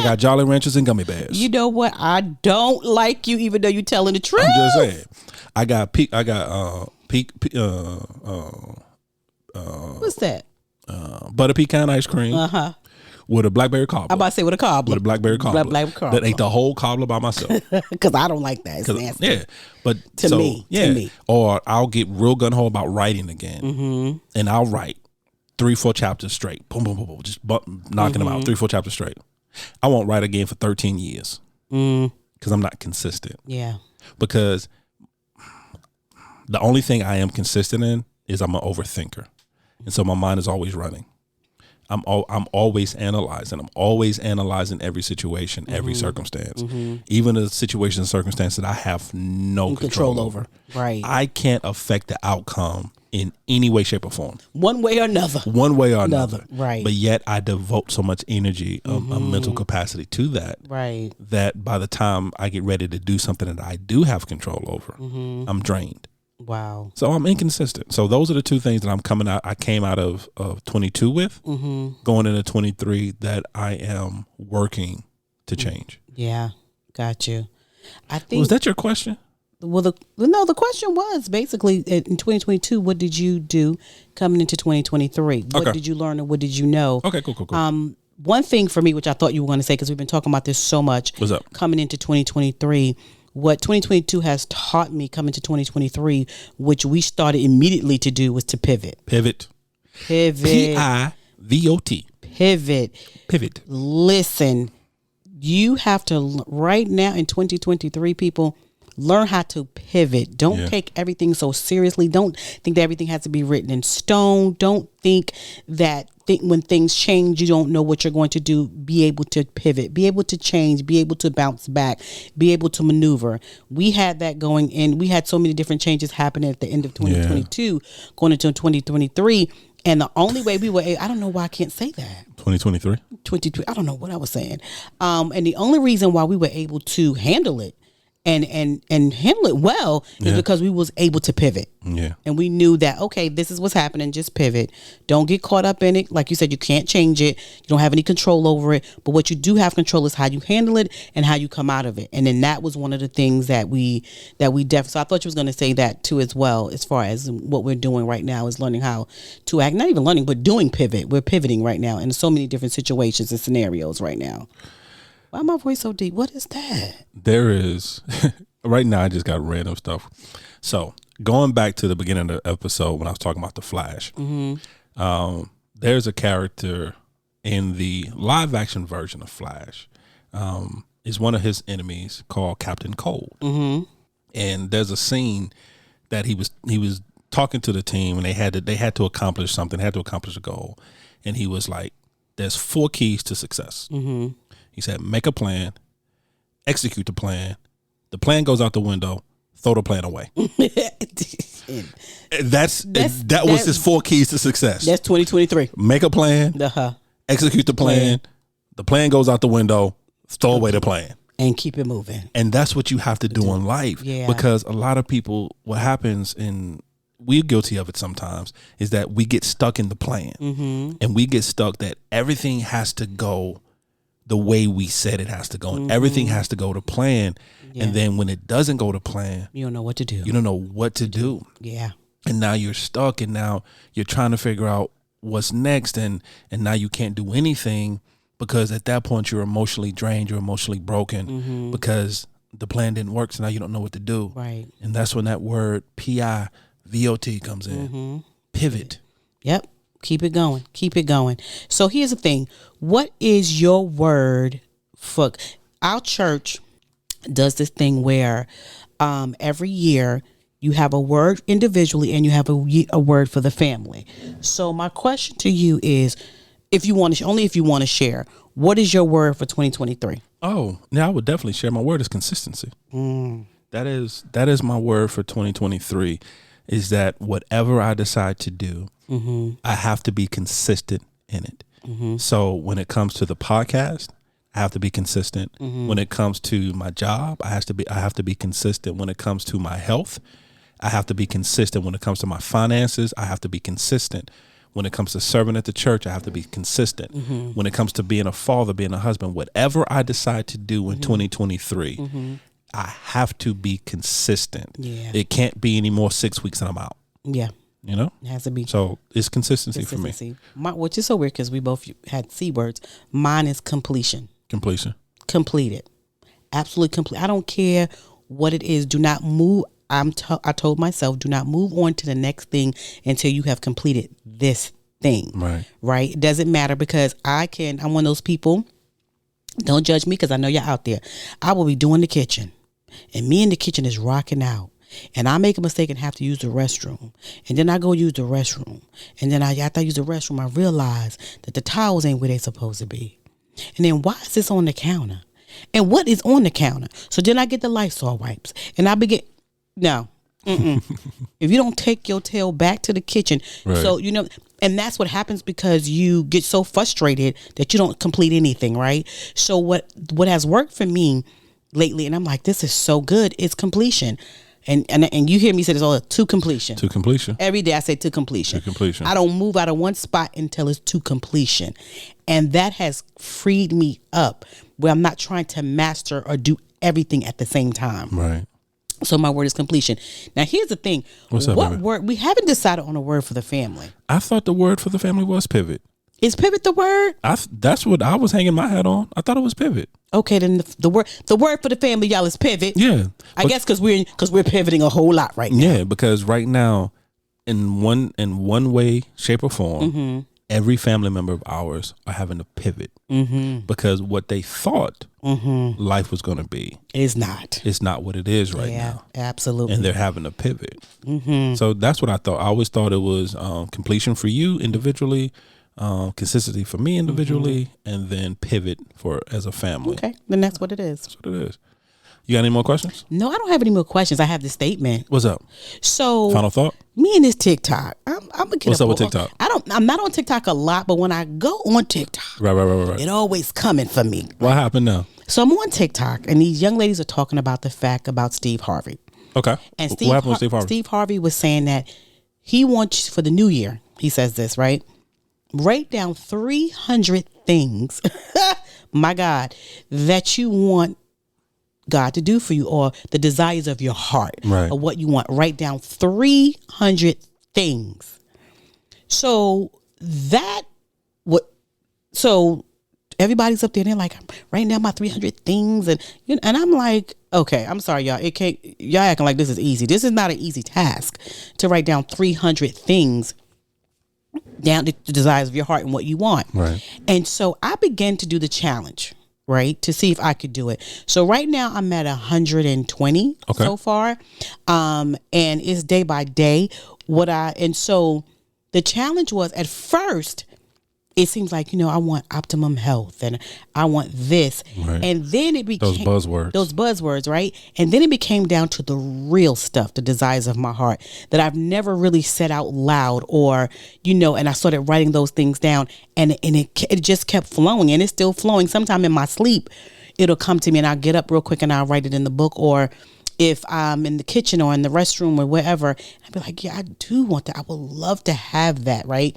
got Jolly Ranchers and gummy bears. You know what? I don't like you, even though you're telling the truth. I'm just saying. I got what's that? Butter pecan ice cream. With a blackberry cobbler. I'm about to say with a cobbler. With a blackberry cobbler. Blackberry That ate the whole cobbler by myself. Because I don't like that. It's nasty. Yeah. But to me. Or I'll get real gun ho about writing again. And I'll write 3-4 chapters straight. Boom, boom, boom, boom. Just knocking them out. 3-4 chapters straight. I won't write again for 13 years. Because I'm not consistent. Yeah. Because the only thing I am consistent in is I'm an overthinker. And so my mind is always running. I'm always analyzing. I'm always analyzing every situation, every circumstance, even a situation and circumstance that I have no control over. Right. I can't affect the outcome in any way, shape, or form. One way or another. Right. But yet I devote so much energy, a mental capacity to that. Right. That by the time I get ready to do something that I do have control over, I'm drained. Wow. So I'm inconsistent. So those are the two things that I came out of 22 with, going into 23, that I am working to change. Yeah. Got you. I think. Was that your question? Well, the question was basically in 2022, what did you do coming into 2023? What did you learn and what did you know? Okay, cool. One thing for me, which I thought you were going to say, because we've been talking about this so much. What's up? Coming into 2023. What 2022 has taught me coming to 2023, which we started immediately to do, was to pivot. Pivot. Pivot. Pivot. Listen, you have to, right now in 2023, people, learn how to pivot. Don't take everything so seriously. Don't think that everything has to be written in stone. Don't think that when things change, you don't know what you're going to do. Be able to pivot, be able to change, be able to bounce back, be able to maneuver. We had that going in. We had so many different changes happening at the end of 2022, going into 2023. And the only way we were, I don't know why I can't say that. 2023? 22. I don't know what I was saying. And the only reason why we were able to handle it and handle it well is because we was able to pivot. Yeah. And we knew that, okay, this is what's happening. Just pivot. Don't get caught up in it. Like you said, you can't change it. You don't have any control over it. But what you do have control is how you handle it and how you come out of it. And then that was one of the things that we definitely, so I thought you was going to say that too as well, as far as what we're doing right now is learning how to act, not even learning, but doing pivot. We're pivoting right now in so many different situations and scenarios right now. Why my voice so deep? What is that? There is, right now I just got random stuff. So going back to the beginning of the episode when I was talking about the Flash, there's a character in the live action version of Flash. Is one of his enemies called Captain Cold. And there's a scene that he was talking to the team and they had to accomplish something, had to accomplish a goal. And he was like, there's 4 keys to success. He said, make a plan, execute the plan goes out the window, throw the plan away. That was his 4 keys to success. That's 2023. Make a plan, execute the plan goes out the window, throw away the plan. And keep it moving. And that's what you have to do in life. Yeah. Because a lot of people, what happens, and we're guilty of it sometimes, is that we get stuck in the plan. And we get stuck that everything has to go the way we said it has to go. And everything has to go to plan. And then when it doesn't go to plan, you don't know what to do. You don't know what to do. Yeah. And now you're stuck and now you're trying to figure out what's next. And now you can't do anything because at that point you're emotionally drained, you're emotionally broken because the plan didn't work. So now you don't know what to do. Right. And that's when that word PIVOT comes in. Pivot. Yep. Keep it going. Keep it going. So here's the thing. What is your word for our church does this thing where every year you have a word individually and you have a word for the family. So my question to you is, if you want to share, what is your word for 2023? Oh, now I would definitely share. My word is consistency. That is my word for 2023 is that whatever I decide to do, I have to be consistent in it. So when it comes to the podcast, I have to be consistent. When it comes to my job, I have to be consistent. When it comes to my health, I have to be consistent. When it comes to my finances, I have to be consistent. When it comes to serving at the church, I have to be consistent. When it comes to being a father, being a husband, whatever I decide to do in 2023, I have to be consistent. Yeah. It can't be any more 6 weeks and I'm out. Yeah. You know? It has to be. So it's consistency for me. Which is so weird because we both had C words. Mine is completion. Completed. Absolutely complete. I don't care what it is. Do not move. I told myself, do not move on to the next thing until you have completed this thing. Right. It doesn't matter because I'm one of those people. Don't judge me because I know you're out there. I will be doing the kitchen and me in the kitchen is rocking out. And I make a mistake and have to use the restroom. And then I go use the restroom. And then after I use the restroom, I realize that the towels ain't where they're supposed to be. And then why is this on the counter? And what is on the counter? So then I get the Lysol wipes. And I begin, no. If you don't take your tail back to the kitchen. Right. So, and that's what happens because you get so frustrated that you don't complete anything, right? So what has worked for me lately, and I'm like, this is so good, is completion. And you hear me say this all, to completion. To completion. Every day I say to completion. To completion. I don't move out of one spot until it's to completion. And that has freed me up where I'm not trying to master or do everything at the same time. Right. So my word is completion. Now here's the thing. What's up, baby? Word? We haven't decided on a word for the family. I thought the word for the family was pivot. Is pivot the word? That's what I was hanging my hat on. I thought it was pivot. Okay, then the word for the family, y'all, is pivot. Yeah, I guess because we're pivoting a whole lot right now. Yeah, because right now, in one way, shape, or form, every family member of ours are having to pivot because what they thought life was going to be is not. It's not what it is right now. Absolutely. And they're having to pivot. So that's what I thought. I always thought it was completion for you individually, consistency for me individually, and then pivot for as a family. Okay, then that's what it is. That's what it is. You got any more questions? No, I don't have any more questions. I have this statement. What's up? So final thought. Me and this TikTok. I'm gonna get What's up with TikTok? I'm not on TikTok a lot, but when I go on TikTok, right. it always coming for me. What happened now? So I'm on TikTok, and these young ladies are talking about the fact about Steve Harvey. Okay. And what happened with Steve Harvey? Steve Harvey was saying that he wants for the new year. He says this, right? Write down 300 things, my God, that you want God to do for you, or the desires of your heart, right, or what you want. Write down 300 things. So everybody's up there and they're like, I'm writing down my 300 things, and I'm like, okay, I'm sorry, y'all. Y'all acting like this is easy. This is not an easy task to write down 300 things, down to the desires of your heart and what you want. Right. And so I began to do the challenge, right, to see if I could do it. So right now I'm at 120 so far, and it's day by day. And so the challenge was, at first it seems like, I want optimum health and I want this, right, and then it became those buzzwords, right? And then it became down to the real stuff, the desires of my heart that I've never really said out loud, or and I started writing those things down, and it just kept flowing, and it's still flowing. Sometime in my sleep it'll come to me, and I'll get up real quick and I'll write it in the book, or if I'm in the kitchen or in the restroom or wherever, I'll be like, yeah, I do want that. I would love to have that, right?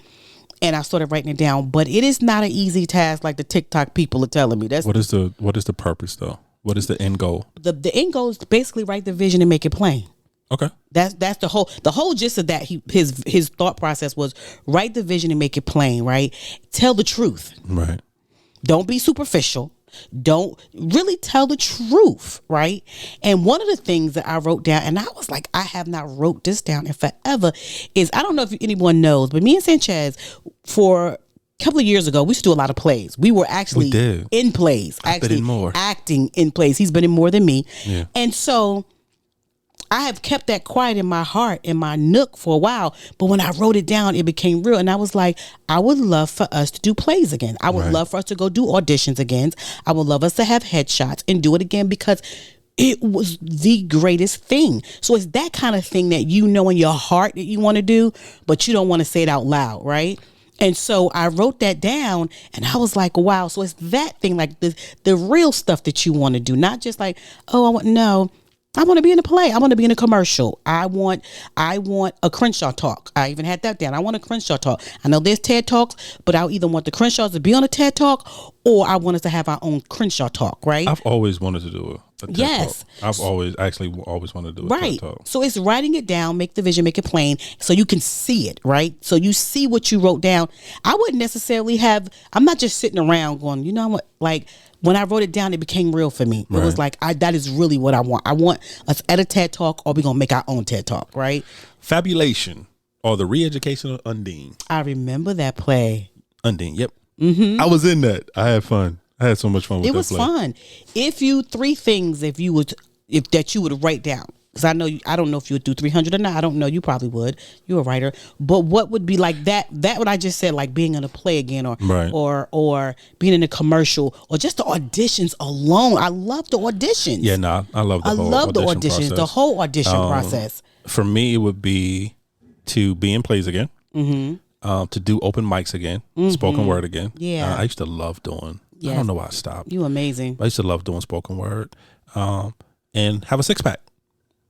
And I started writing it down, but it is not an easy task like the TikTok people are telling me. What is the purpose though? What is the end goal? The end goal is to basically write the vision and make it plain. Okay. That's the whole gist of that. His thought process was write the vision and make it plain, right? Tell the truth. Right. Don't be superficial. Don't really tell the truth, right? And one of the things that I wrote down, and I was like, I have not wrote this down in forever, is, I don't know if anyone knows, but me and Sanchez, for a couple of years ago, we used to do a lot of plays. We were actually in plays, acting in plays. He's been in more than me. Yeah. And so I have kept that quiet in my heart, in my nook, for a while. But when I wrote it down, it became real. And I was like, I would love for us to do plays again. I would love for us to go do auditions again. I would love us to have headshots and do it again, because it was the greatest thing. So it's that kind of thing that in your heart that you want to do, but you don't want to say it out loud, right? And so I wrote that down, and I was like, wow. So it's that thing, like the real stuff that you want to do, not just like, I want to be in a play. I want to be in a commercial. I want a Crenshaw talk. I even had that down. I want a Crenshaw talk. I know there's TED Talks, but I either want the Crenshaws to be on a TED Talk, or I want us to have our own Crenshaw talk, right? I've always wanted to do a TED yes. Talk. I've always wanted to do a TED Talk. So it's writing it down, make the vision, make it plain, so you can see it, right? So you see what you wrote down. I wouldn't necessarily I'm not just sitting around going, you know what, like, when I wrote it down, it became real for me. It was like, that is really what I want. I want us at a TED Talk, or we're going to make our own TED Talk, right? Fabulation, or the Re-Education of Undine. I remember that play. Undine, yep. Mm-hmm. I was in that. I had fun. I had so much fun with that play. It was fun. Three things that you would write down. Because I don't know if you would do 300 or not. I don't know. You probably would. You're a writer. But what would be like that what I just said, like being in a play again, or being in a commercial, or just the auditions alone. I love the auditions. Yeah, I love the whole audition process. The whole audition process. For me, it would be to be in plays again, to do open mics again, spoken word again. Yeah. I used to love doing. Yes. I don't know why I stopped. You amazing. I used to love doing spoken word, and have a 6-pack.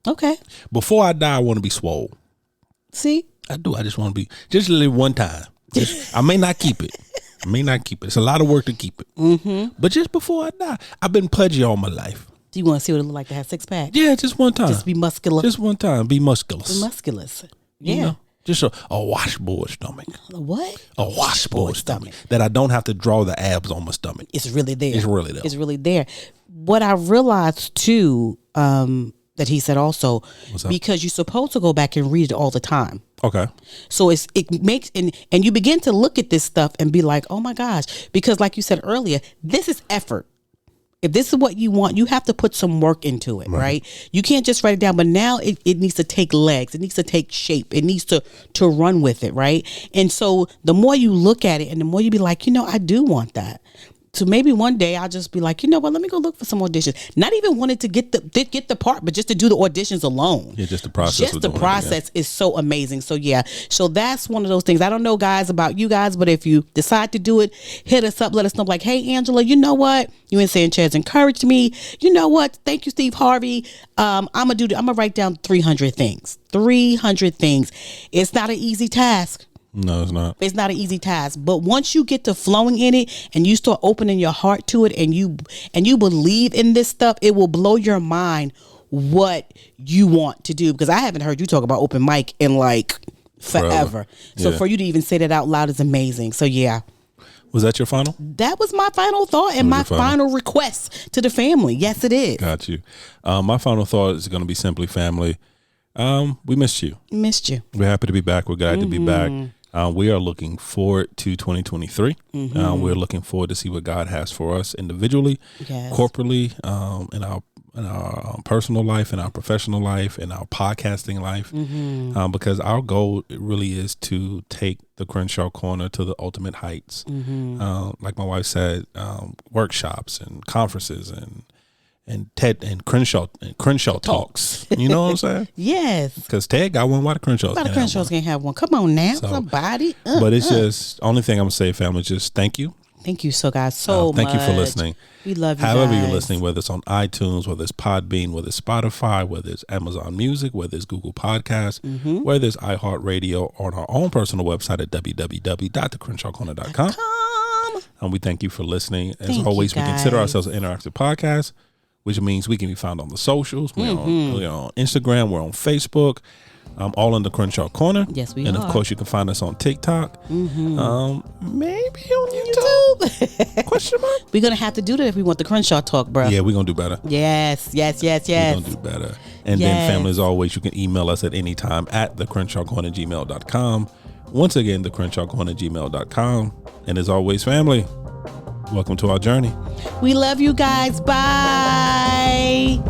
Okay. Before I die, I want to be swole. See? I do. I just want to be, just live one time. I may not keep it. It's a lot of work to keep it. Mm-hmm. But just before I die, I've been pudgy all my life. Do you want to see what it look like to have 6-pack? Yeah, just one time. Just be muscular. Just one time. Be musculous. Be musculous. Yeah. You know? Just a washboard stomach. A what? A washboard stomach. That I don't have to draw the abs on my stomach. It's really there. It's really there. It's really there. What I realized too, that he said also, What's that? because you're supposed to go back and read it all the time. Okay. So it makes, and you begin to look at this stuff and be like, oh my gosh, because like you said earlier, this is effort. If this is what you want, you have to put some work into it, right? You can't just write it down, but now it needs to take legs. It needs to take shape. It needs to run with it, right? And so the more you look at it and the more you be like, I do want that. So maybe one day I'll just be like, let me go look for some auditions. Not even wanted to get the part, but just to do the auditions alone. Yeah, just the process. Just the process is so amazing. So yeah, so that's one of those things. I don't know, guys, about you guys, but if you decide to do it, hit us up. Let us know. Like, hey, Angela, you know what? You and Sanchez encouraged me. You know what? Thank you, Steve Harvey. I'm gonna write down 300 things. 300 things. It's not an easy task. No, it's not. It's not an easy task, but once you get to flowing in it and you start opening your heart to it and you believe in this stuff, it will blow your mind what you want to do. Because I haven't heard you talk about open mic in like forever. So for you to even say that out loud is amazing. So yeah. Was that your final? That was my final thought and my final request to the family. Yes, it is. Got you. My final thought is going to be simply family. We missed you. Missed you. We're happy to be back. We're glad to be back. We are looking forward to 2023. We're looking forward to see what God has for us individually, corporately, in our personal life, in our professional life, in our podcasting life, because our goal really is to take the Crenshaw Corner to the ultimate heights. Like my wife said, workshops and conferences and TED and Crenshaw talks. You know what I'm saying? Yes. Because Ted got one. Why the Crenshaws? Why the Crenshaws can't have one? Come on now, somebody. But it's just only thing I'm gonna say, family. Just thank you. Thank you, guys, so much. Thank you for listening. We love you. However guys. you're listening, whether it's on iTunes, whether it's Podbean, whether it's Spotify, whether it's Amazon Music, whether it's Google Podcasts, whether it's iHeartRadio, on our own personal website at www.thecrenshawcorner.com. And we thank you for listening. As always, we consider ourselves an interactive podcast, which means we can be found on the socials. We're on Instagram. We're on Facebook. All in the Crenshaw Corner. Yes, we are. And of course, you can find us on TikTok. Maybe on YouTube. Question mark? We're going to have to do that if we want the Crenshaw talk, bro. Yeah, we're going to do better. Yes. We're going to do better. And then, family, as always, you can email us at any time at thecrenshawcorner@gmail.com. Once again, thecrenshawcorner@gmail.com. And as always, family, welcome to our journey. We love you guys. Bye.